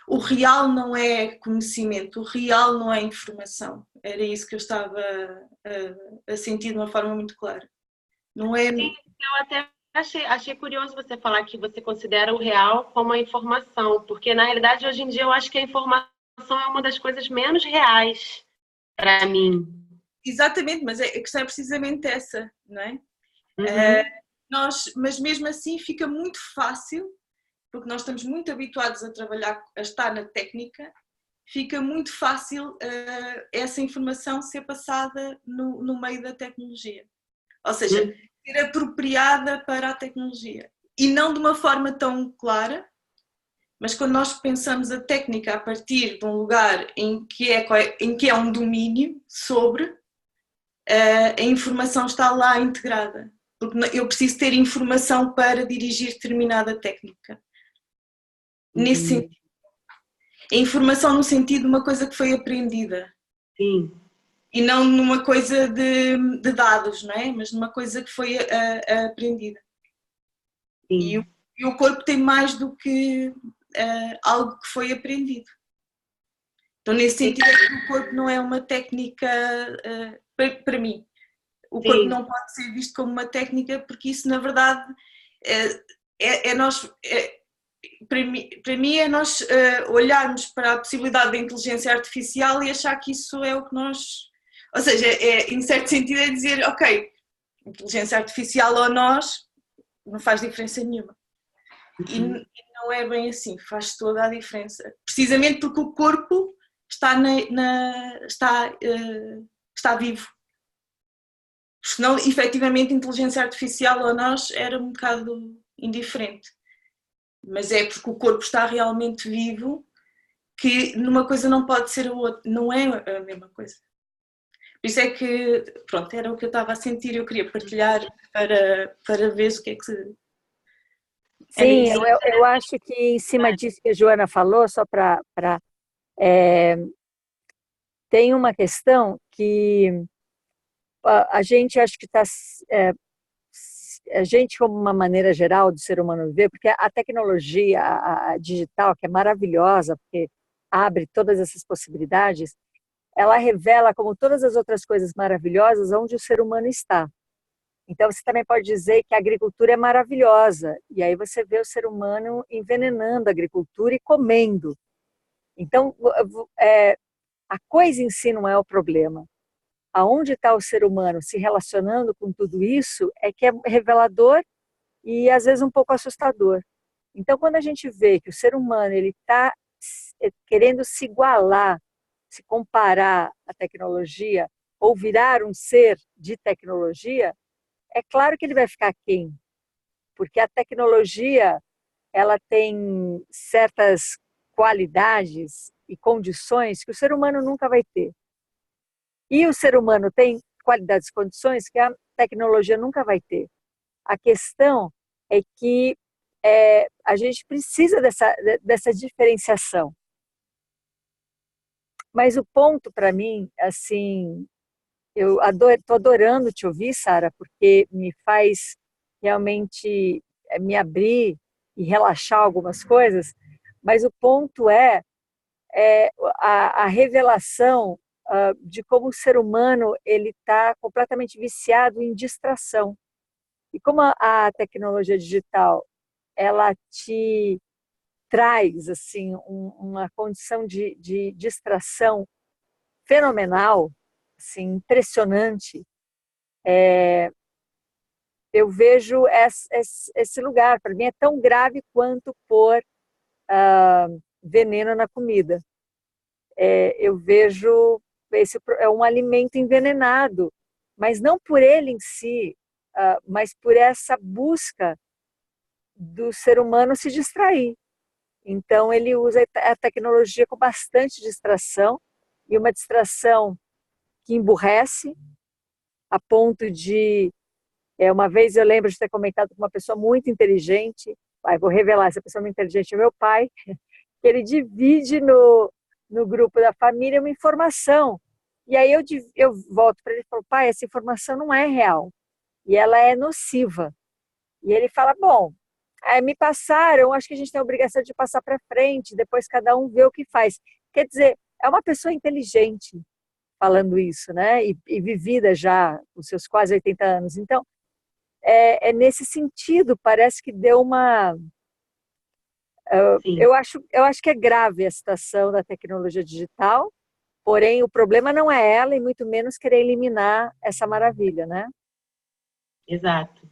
O real não é conhecimento, o real não é informação. Era isso que eu estava a sentir de uma forma muito clara. Não é... Sim, eu até achei curioso você falar que você considera o real como a informação, porque na realidade hoje em dia eu acho que a informação é uma das coisas menos reais para mim. Exatamente, mas a questão é precisamente essa, não é? Uhum. Mas mesmo assim fica muito fácil, porque nós estamos muito habituados a trabalhar, a estar na técnica, fica muito fácil essa informação ser passada no meio da tecnologia. Ou seja, ser apropriada para a tecnologia. E não de uma forma tão clara, mas quando nós pensamos a técnica a partir de um lugar em que é um domínio sobre, a informação está lá integrada. Porque eu preciso ter informação para dirigir determinada técnica. Nesse sentido. A informação no sentido de uma coisa que foi aprendida. Sim. E não numa coisa de dados, não é? Mas numa coisa que foi aprendida. Sim. E o corpo tem mais do que algo que foi aprendido. Então, nesse sentido, é que o corpo não é uma técnica para mim. O corpo não pode ser visto como uma técnica, porque isso, na verdade, para mim é nós olharmos para a possibilidade da inteligência artificial e achar que isso é o que nós... Ou seja, em certo sentido é dizer, ok, inteligência artificial ou nós não faz diferença nenhuma. E não é bem assim, faz toda a diferença. Precisamente porque o corpo está vivo. Senão, efetivamente, inteligência artificial ou nós era um bocado indiferente. Mas é porque o corpo está realmente vivo que numa coisa não pode ser a outra, não é a mesma coisa. Por isso é que, pronto, era o que eu estava a sentir, eu queria partilhar para ver o que é que se... Sim, eu acho que em cima disso que a Joana falou, só para... tem uma questão que a gente acho que está... a gente, como uma maneira geral do ser humano viver, porque a tecnologia a digital, que é maravilhosa, porque abre todas essas possibilidades, ela revela, como todas as outras coisas maravilhosas, onde o ser humano está. Então, você também pode dizer que a agricultura é maravilhosa, e aí você vê o ser humano envenenando a agricultura e comendo. Então, a coisa em si não é o problema. Aonde está o ser humano se relacionando com tudo isso é que é revelador e, às vezes, um pouco assustador. Então, quando a gente vê que o ser humano está querendo se igualar, se comparar à tecnologia, ou virar um ser de tecnologia, é claro que ele vai ficar aquém, porque a tecnologia ela tem certas qualidades e condições que o ser humano nunca vai ter. E o ser humano tem qualidades e condições que a tecnologia nunca vai ter. A questão é que a gente precisa dessa diferenciação. Mas o ponto para mim, assim, eu estou adorando te ouvir, Sara, porque me faz realmente me abrir e relaxar algumas coisas, mas o ponto a revelação de como o ser humano ele está completamente viciado em distração. E como a tecnologia digital ela te traz assim uma condição de distração fenomenal, assim, impressionante, eu vejo esse lugar, para mim é tão grave quanto pôr veneno na comida. Eu vejo esse é um alimento envenenado, mas não por ele em si, mas por essa busca do ser humano se distrair. Então ele usa a tecnologia com bastante distração, e uma distração que emburrece, a ponto de... uma vez eu lembro de ter comentado com uma pessoa muito inteligente, vou revelar, essa pessoa muito inteligente é meu pai, que ele divide no grupo da família uma informação. E aí eu volto para ele e falo, pai, essa informação não é real, e ela é nociva. E ele fala, bom, me passaram, acho que a gente tem a obrigação de passar para frente, depois cada um vê o que faz. Quer dizer, é uma pessoa inteligente falando isso, né? E vivida já, com seus quase 80 anos. Então, nesse sentido, parece que deu uma... eu acho que é grave a situação da tecnologia digital, porém o problema não é ela e muito menos querer eliminar essa maravilha, né? Exato,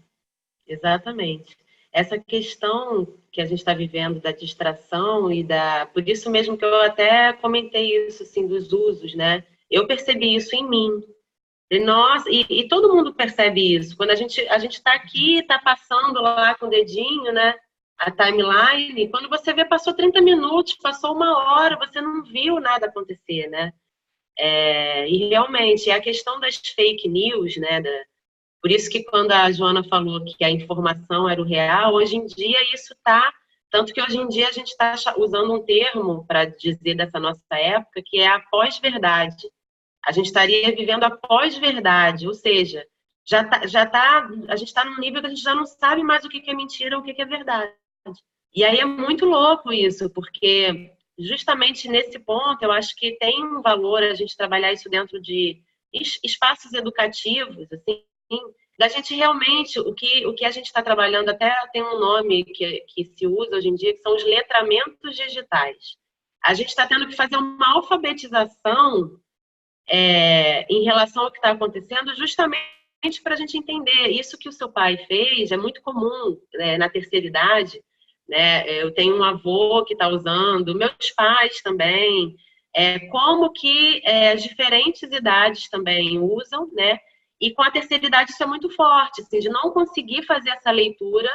exatamente. Essa questão que a gente está vivendo da distração por isso mesmo que eu até comentei isso, assim, dos usos, né? Eu percebi isso em mim. Nossa, e todo mundo percebe isso. Quando a gente está aqui, está passando lá com o dedinho, né? A timeline, quando você vê, passou 30 minutos, passou 1 hora, você não viu nada acontecer, né? E realmente, é a questão das fake news, né? Por isso que quando a Joana falou que a informação era o real, hoje em dia isso está... Tanto que hoje em dia a gente está usando um termo para dizer dessa nossa época, que é a pós-verdade. A gente estaria vivendo a pós-verdade, ou seja, a gente está num nível que a gente já não sabe mais o que é mentira ou o que é verdade. E aí é muito louco isso, porque justamente nesse ponto eu acho que tem um valor a gente trabalhar isso dentro de espaços educativos, assim, da gente realmente, o que a gente está trabalhando, até tem um nome que se usa hoje em dia, que são os letramentos digitais. A gente está tendo que fazer uma alfabetização em relação ao que está acontecendo, justamente para a gente entender. Isso que o seu pai fez é muito comum, né, na terceira idade, né? Eu tenho um avô que está usando, meus pais também, como que as diferentes idades também usam, né? E com a terceira idade isso é muito forte, assim, de não conseguir fazer essa leitura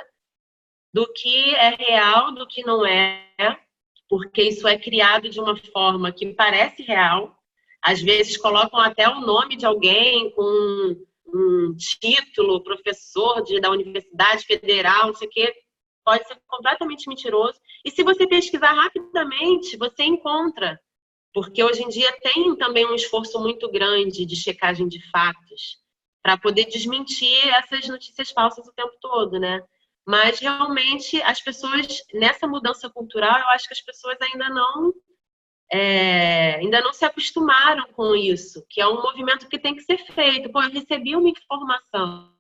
do que é real, do que não é, porque isso é criado de uma forma que parece real. Às vezes colocam até o nome de alguém com um título, professor da Universidade Federal, não sei o quê, pode ser completamente mentiroso. E se você pesquisar rapidamente, você encontra, porque hoje em dia tem também um esforço muito grande de checagem de fatos, para poder desmentir essas notícias falsas o tempo todo, né? Mas realmente as pessoas, nessa mudança cultural, eu acho que as pessoas ainda não ainda não se acostumaram com isso, que é um movimento que tem que ser feito. Pô, eu recebi uma informação,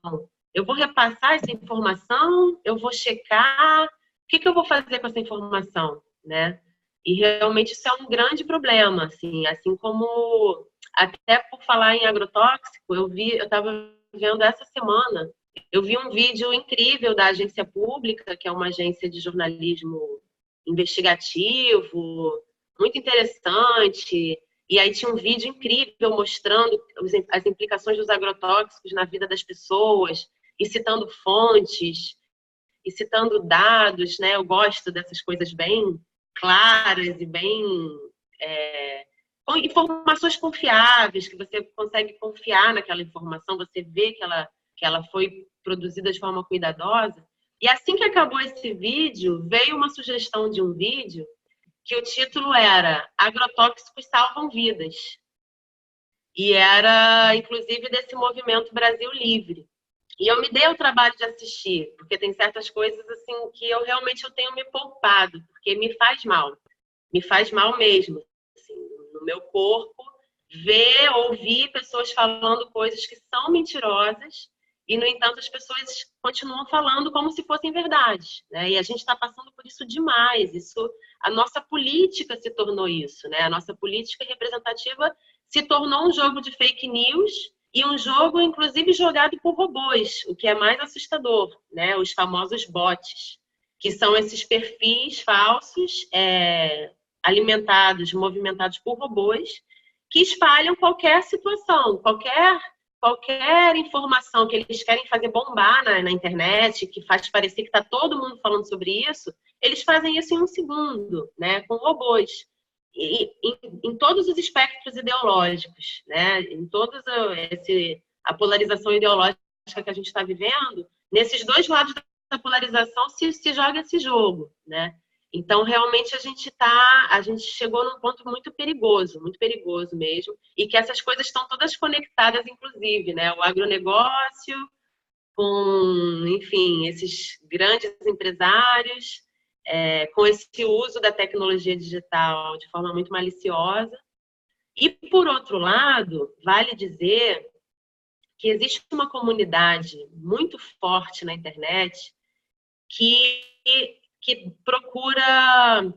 eu vou repassar essa informação, eu vou checar, o que eu vou fazer com essa informação, né? E realmente isso é um grande problema, assim como, até por falar em agrotóxico, eu estava vendo essa semana, eu vi um vídeo incrível da Agência Pública, que é uma agência de jornalismo investigativo, muito interessante, e aí tinha um vídeo incrível mostrando as implicações dos agrotóxicos na vida das pessoas, e citando fontes, e citando dados, né? Eu gosto dessas coisas bem claras e bem com informações confiáveis, que você consegue confiar naquela informação, você vê que ela foi produzida de forma cuidadosa. E assim que acabou esse vídeo, veio uma sugestão de um vídeo que o título era Agrotóxicos Salvam Vidas. E era, inclusive, desse movimento Brasil Livre. E eu me dei o trabalho de assistir, porque tem certas coisas assim que eu realmente tenho me poupado, porque me faz mal mesmo, assim, no meu corpo, ouvir pessoas falando coisas que são mentirosas e, no entanto, as pessoas continuam falando como se fossem verdades, né? E a gente está passando por isso demais. A nossa política se tornou isso, né? A nossa política representativa se tornou um jogo de fake news e um jogo, inclusive, jogado por robôs, o que é mais assustador, né? Os famosos bots, que são esses perfis falsos, alimentados, movimentados por robôs, que espalham qualquer situação, qualquer informação que eles querem fazer bombar na internet, que faz parecer que está todo mundo falando sobre isso, eles fazem isso em um segundo, né? Com robôs. E, em todos os espectros ideológicos, né? Em toda a polarização ideológica que a gente está vivendo, nesses dois lados da polarização se joga esse jogo, né? Então, realmente, a gente chegou num ponto muito perigoso mesmo, e que essas coisas estão todas conectadas, inclusive, né? O agronegócio com, enfim, esses grandes empresários, com esse uso da tecnologia digital de forma muito maliciosa. E, por outro lado, vale dizer que existe uma comunidade muito forte na internet que procura,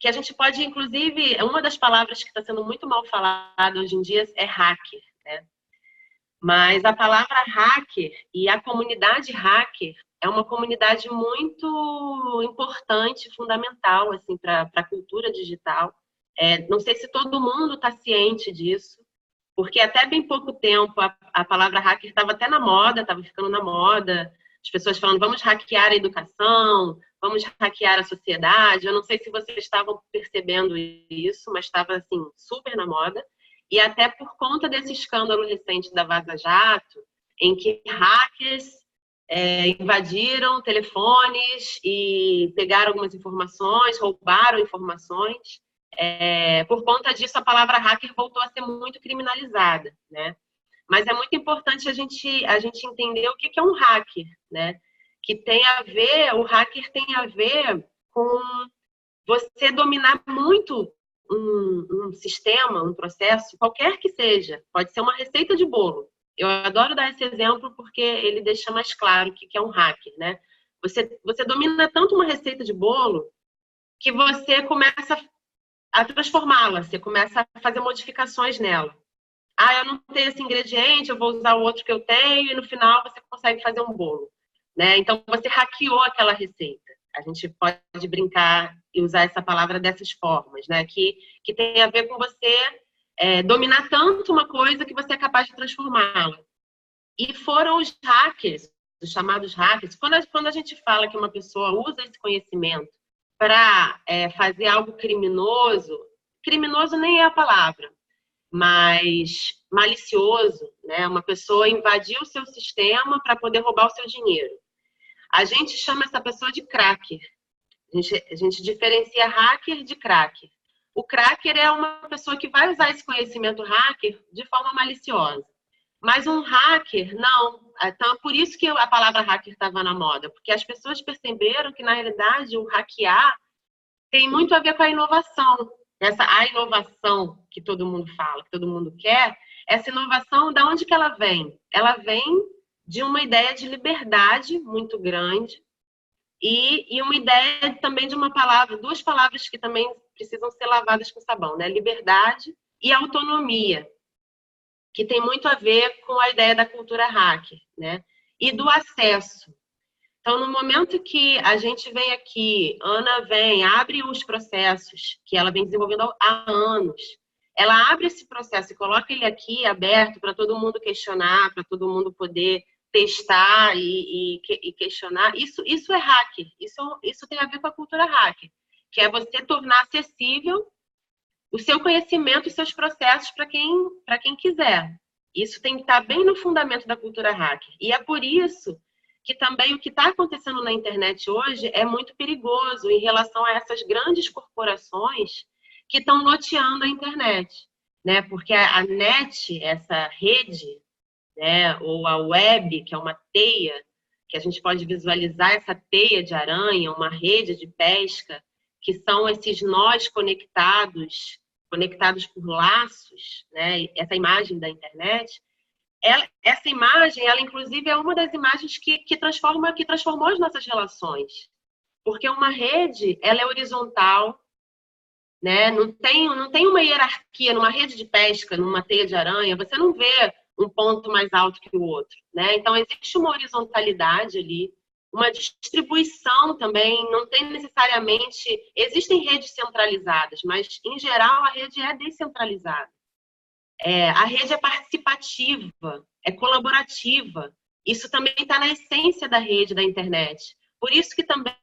que a gente pode, inclusive, uma das palavras que está sendo muito mal falada hoje em dia é hacker, né? Mas a palavra hacker e a comunidade hacker é uma comunidade muito importante, fundamental, assim, para a cultura digital. Não sei se todo mundo está ciente disso, porque até bem pouco tempo a palavra hacker estava até na moda, estava ficando na moda, as pessoas falando, vamos hackear a educação, vamos hackear a sociedade. Eu não sei se vocês estavam percebendo isso, mas estava, assim, super na moda. E até por conta desse escândalo recente da Vaza Jato, em que hackers invadiram telefones e pegaram algumas informações, roubaram informações. Por conta disso, a palavra hacker voltou a ser muito criminalizada, né? Mas é muito importante a gente entender o que é um hacker, né? O hacker tem a ver com você dominar muito um sistema, um processo, qualquer que seja. Pode ser uma receita de bolo. Eu adoro dar esse exemplo porque ele deixa mais claro o que é um hacker, né? Você domina tanto uma receita de bolo que você começa a transformá-la, você começa a fazer modificações nela. Eu não tenho esse ingrediente, eu vou usar o outro que eu tenho, e no final você consegue fazer um bolo, né? Então, você hackeou aquela receita. A gente pode brincar e usar essa palavra dessas formas, né? Que tem a ver com você dominar tanto uma coisa que você é capaz de transformá-la. E foram os hackers, os chamados hackers. Quando a gente fala que uma pessoa usa esse conhecimento para fazer algo criminoso nem é a palavra, mas malicioso, né? Uma pessoa invadiu o seu sistema para poder roubar o seu dinheiro. A gente chama essa pessoa de cracker. A gente diferencia hacker de cracker. O cracker é uma pessoa que vai usar esse conhecimento hacker de forma maliciosa. Mas um hacker, não. Então, por isso que a palavra hacker estava na moda, porque as pessoas perceberam que, na realidade, o hackear tem muito a ver com a inovação. a inovação que todo mundo fala, que todo mundo quer, essa inovação, da onde que ela vem? Ela vem de uma ideia de liberdade muito grande e uma ideia também de uma palavra, duas palavras que também precisam ser lavadas com sabão, né? Liberdade e autonomia, que tem muito a ver com a ideia da cultura hacker, né? E do acesso. Então, no momento que a gente vem aqui, Ana vem, abre os processos que ela vem desenvolvendo há anos, ela abre esse processo e coloca ele aqui aberto para todo mundo questionar, para todo mundo poder testar e questionar. Isso é hacker, isso tem a ver com a cultura hacker, que é você tornar acessível o seu conhecimento, os seus processos para quem quiser. Isso tem que estar bem no fundamento da cultura hacker. E é por isso que também o que está acontecendo na internet hoje é muito perigoso em relação a essas grandes corporações que estão loteando a internet, né? Porque a net, essa rede, né, ou a web, que é uma teia, que a gente pode visualizar essa teia de aranha, uma rede de pesca, que são esses nós conectados por laços, né? Essa imagem da internet, essa imagem, ela inclusive é uma das imagens que transformou as nossas relações, porque uma rede, ela é horizontal, né? Não tem uma hierarquia numa rede de pesca, numa teia de aranha, você não vê um ponto mais alto que o outro, né? Então existe uma horizontalidade ali, uma distribuição também, não tem necessariamente, existem redes centralizadas, mas em geral a rede é descentralizada. A rede é participativa, é colaborativa. Isso também está na essência da rede da internet. Por isso que também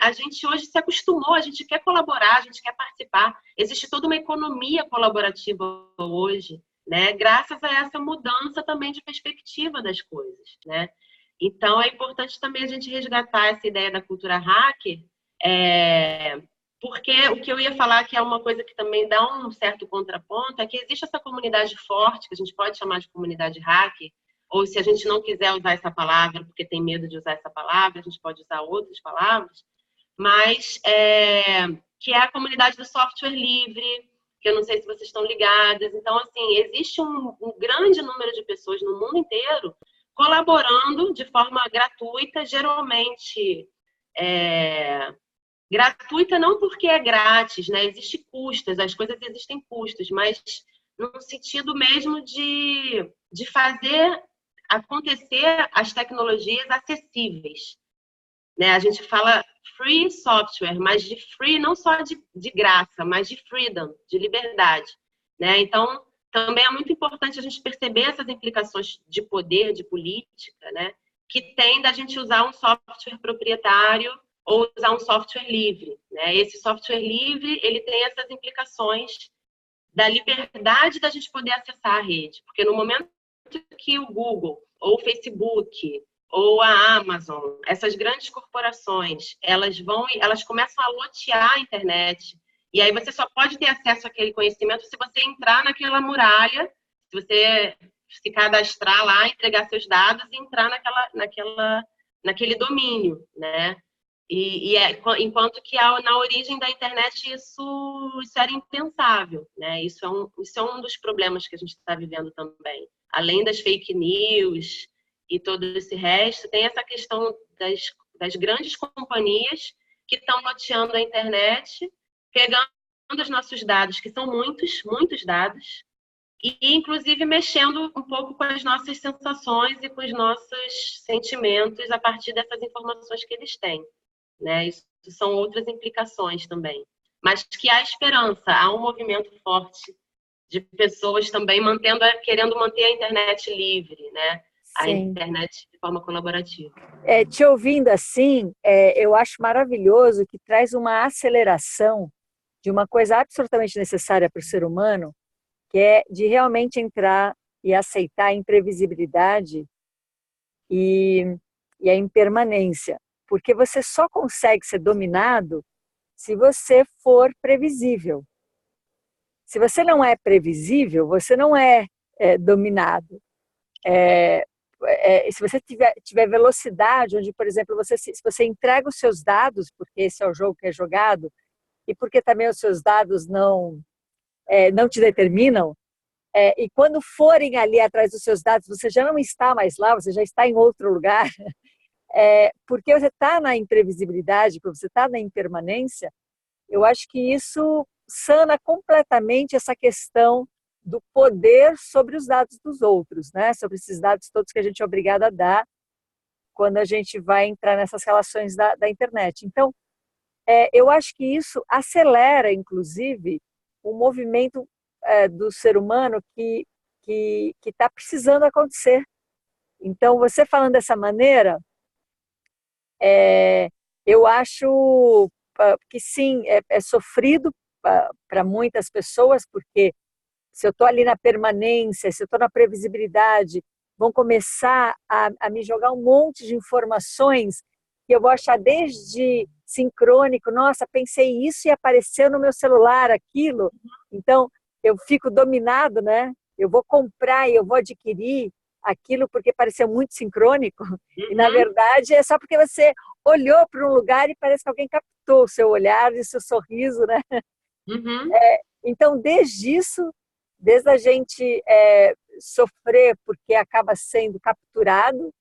a gente hoje se acostumou, a gente quer colaborar, a gente quer participar. Existe toda uma economia colaborativa hoje, né? Graças a essa mudança também de perspectiva das coisas, né? Então, é importante também a gente resgatar essa ideia da cultura hacker, porque o que eu ia falar, que é uma coisa que também dá um certo contraponto, é que existe essa comunidade forte, que a gente pode chamar de comunidade hacker, ou se a gente não quiser usar essa palavra, porque tem medo de usar essa palavra, a gente pode usar outras palavras, mas que é a comunidade do software livre, que eu não sei se vocês estão ligadas. Então, assim, existe um grande número de pessoas no mundo inteiro colaborando de forma gratuita, geralmente gratuita não porque é grátis, né? Existem custos, as coisas existem custos, mas no sentido mesmo de fazer acontecer as tecnologias acessíveis, né? A gente fala free software, mas de free não só de graça, mas de freedom, de liberdade, né? Então, também é muito importante a gente perceber essas implicações de poder, de política, né? Que tem da gente usar um software proprietário ou usar um software livre, né? Esse software livre, ele tem essas implicações da liberdade da gente poder acessar a rede, porque no momento que o Google, ou o Facebook, ou a Amazon, essas grandes corporações, elas começam a lotear a internet, e aí você só pode ter acesso àquele conhecimento se você entrar naquela muralha, se você se cadastrar lá, entregar seus dados e entrar naquele domínio, né? Enquanto que na origem da internet isso era impensável, né? Isso é um dos problemas que a gente está vivendo também. Além das fake news e todo esse resto, tem essa questão das grandes companhias que estão loteando a internet, pegando os nossos dados, que são muitos, muitos dados, e inclusive mexendo um pouco com as nossas sensações e com os nossos sentimentos a partir dessas informações que eles têm, né? Isso são outras implicações também. Mas que há esperança, há um movimento forte de pessoas também querendo manter a internet livre, né? A Sim. internet de forma colaborativa. Te ouvindo assim, eu acho maravilhoso que traz uma aceleração de uma coisa absolutamente necessária para o ser humano, que é de realmente entrar e aceitar a imprevisibilidade e a impermanência. Porque você só consegue ser dominado se você for previsível. Se você não é previsível, você não é dominado. Se você tiver velocidade, onde, por exemplo, se você entrega os seus dados, porque esse é o jogo que é jogado, e porque também os seus dados não te determinam, e quando forem ali atrás dos seus dados, você já não está mais lá, você já está em outro lugar, porque você está na imprevisibilidade, porque você está na impermanência. Eu acho que isso sana completamente essa questão do poder sobre os dados dos outros, né? Sobre esses dados todos que a gente é obrigado a dar quando a gente vai entrar nessas relações da internet. Então, eu acho que isso acelera, inclusive, o movimento do ser humano que está precisando acontecer. Então, você falando dessa maneira, eu acho que sim, é sofrido para muitas pessoas, porque se eu estou ali na permanência, se eu estou na previsibilidade, vão começar a me jogar um monte de informações que eu vou achar desde sincrônico, nossa, pensei isso e apareceu no meu celular aquilo, então eu fico dominado, né? Eu vou comprar e eu vou adquirir aquilo porque pareceu muito sincrônico, e na verdade é só porque você olhou para um lugar e parece que alguém captou o seu olhar e o seu sorriso, né? Uhum. Então, desde a gente sofrer porque acaba sendo capturado,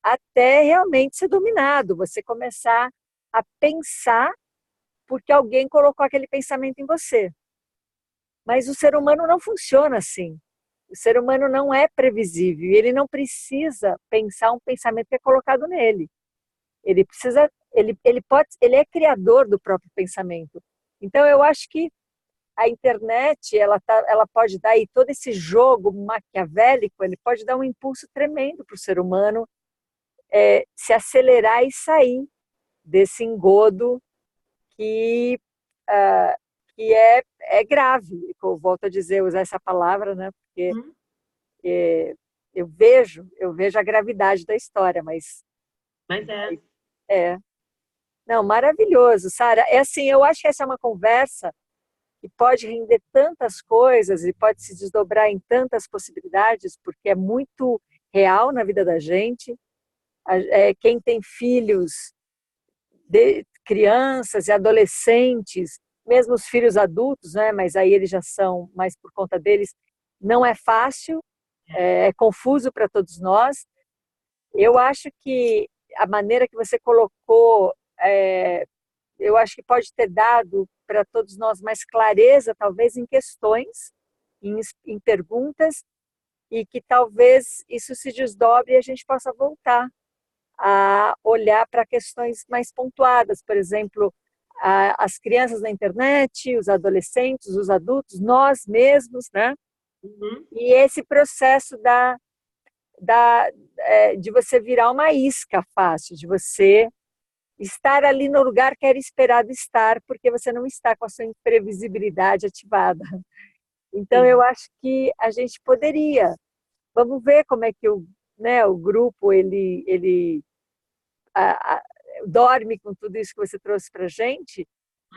até realmente ser dominado, você começar a pensar porque alguém colocou aquele pensamento em você. Mas o ser humano não funciona assim. O ser humano não é previsível, ele não precisa pensar um pensamento que é colocado nele. Ele precisa, ele é criador do próprio pensamento. Então eu acho que a internet, ela pode dar aí todo esse jogo maquiavélico, ele pode dar um impulso tremendo para o ser humano se acelerar e sair desse engodo que é grave. Eu volto a dizer, usar essa palavra, né? Porque eu vejo a gravidade da história, mas não, maravilhoso, Sara. Assim, eu acho que essa é uma conversa que pode render tantas coisas e pode se desdobrar em tantas possibilidades, porque é muito real na vida da gente. Quem tem filhos, crianças e adolescentes, mesmo os filhos adultos, né? Mas aí eles já são mais por conta deles, não é fácil, é confuso para todos nós. Eu acho que a maneira que você colocou, eu acho que pode ter dado para todos nós mais clareza, talvez em questões, em perguntas, e que talvez isso se desdobre e a gente possa voltar a olhar para questões mais pontuadas, por exemplo, as crianças na internet, os adolescentes, os adultos, nós mesmos, né? Uhum. E esse processo de você virar uma isca fácil, de você estar ali no lugar que era esperado estar, porque você não está com a sua imprevisibilidade ativada. Então, eu acho que a gente poderia. Vamos ver como é que o grupo ele dorme com tudo isso que você trouxe para a gente.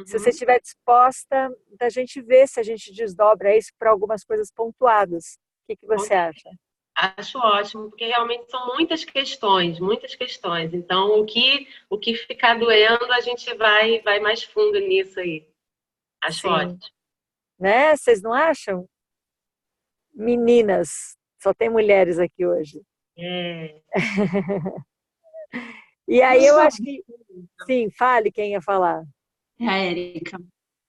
Se você estiver disposta, a gente vê se a gente desdobra isso para algumas coisas pontuadas. O que você acha? Acho ótimo, porque realmente são muitas questões. Então, o que ficar doendo, a gente vai mais fundo nisso aí. Acho ótimo. Né? Vocês não acham? Meninas, só tem mulheres aqui hoje. E aí eu acho que... Sim, fale quem ia falar. É a Érica.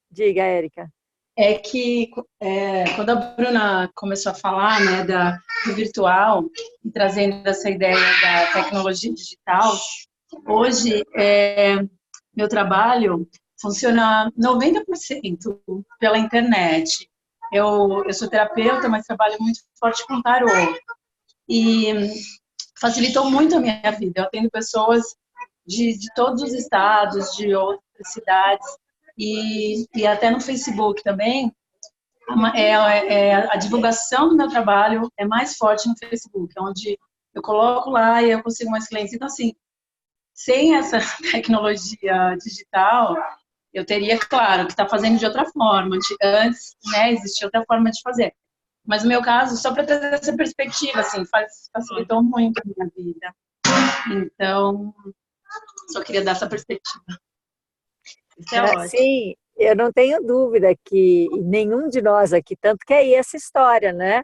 Diga, Érica. É que quando a Bruna começou a falar, né, do virtual, e trazendo essa ideia da tecnologia digital, hoje meu trabalho funciona 90% pela internet. Eu sou terapeuta, mas trabalho muito forte com tarô. E facilitou muito a minha vida. Eu atendo pessoas de todos os estados, de outras cidades, e até no Facebook também. A divulgação do meu trabalho é mais forte no Facebook, onde eu coloco lá e eu consigo mais clientes. Então, assim, sem essa tecnologia digital, eu teria, claro, que estar fazendo de outra forma. Antes, né, existia outra forma de fazer. Mas no meu caso, só para trazer essa perspectiva, assim, facilitou muito a minha vida. Então, só queria dar essa perspectiva. Isso é ótimo. Sim, eu não tenho dúvida que nenhum de nós aqui, tanto que é aí essa história, né?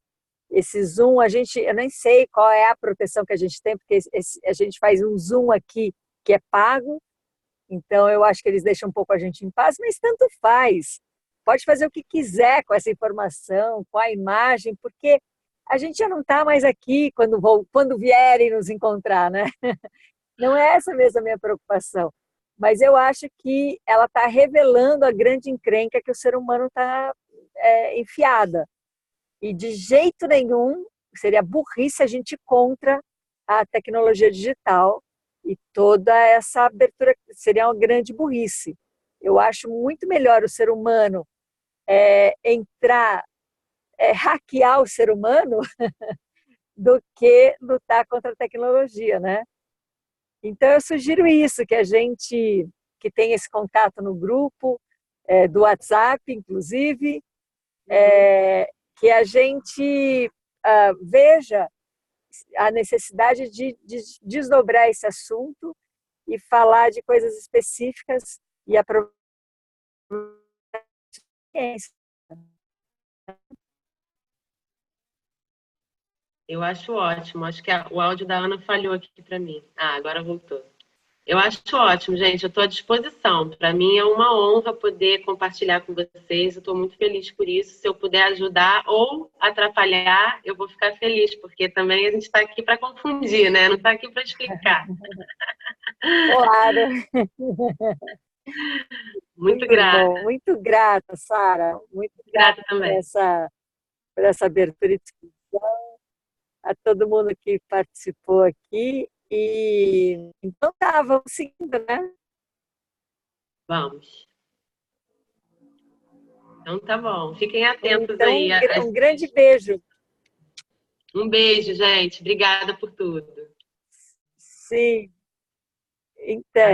Esse Zoom, eu nem sei qual é a proteção que a gente tem, porque a gente faz um Zoom aqui que é pago, então eu acho que eles deixam um pouco a gente em paz, mas tanto faz. Pode fazer o que quiser com essa informação, com a imagem, porque a gente já não está mais aqui quando vierem nos encontrar, né? Não é essa mesmo a minha preocupação. Mas eu acho que ela está revelando a grande encrenca que o ser humano está enfiada. E de jeito nenhum seria burrice a gente ir contra a tecnologia digital e toda essa abertura seria uma grande burrice. Eu acho muito melhor o ser humano entrar, hackear o ser humano do que lutar contra a tecnologia, né? Então eu sugiro isso, que a gente que tem esse contato no grupo, do WhatsApp, inclusive, que a gente veja a necessidade de desdobrar esse assunto e falar de coisas específicas e aproveitar a experiência. Eu acho ótimo. Acho que o áudio da Ana falhou aqui para mim. Ah, agora voltou. Eu acho ótimo, gente. Eu estou à disposição. Para mim é uma honra poder compartilhar com vocês. Eu estou muito feliz por isso. Se eu puder ajudar ou atrapalhar, eu vou ficar feliz, porque também a gente está aqui para confundir, né? Não está aqui para explicar. Claro. Muito grata. Bom, muito grata, Sara. Muito grata também. por essa abertura e discussão, a todo mundo que participou aqui. E então tá, vamos seguindo, né? Vamos. Então tá bom. Fiquem atentos então, aí. Um grande beijo. Um beijo, gente. Obrigada por tudo. Sim. Então.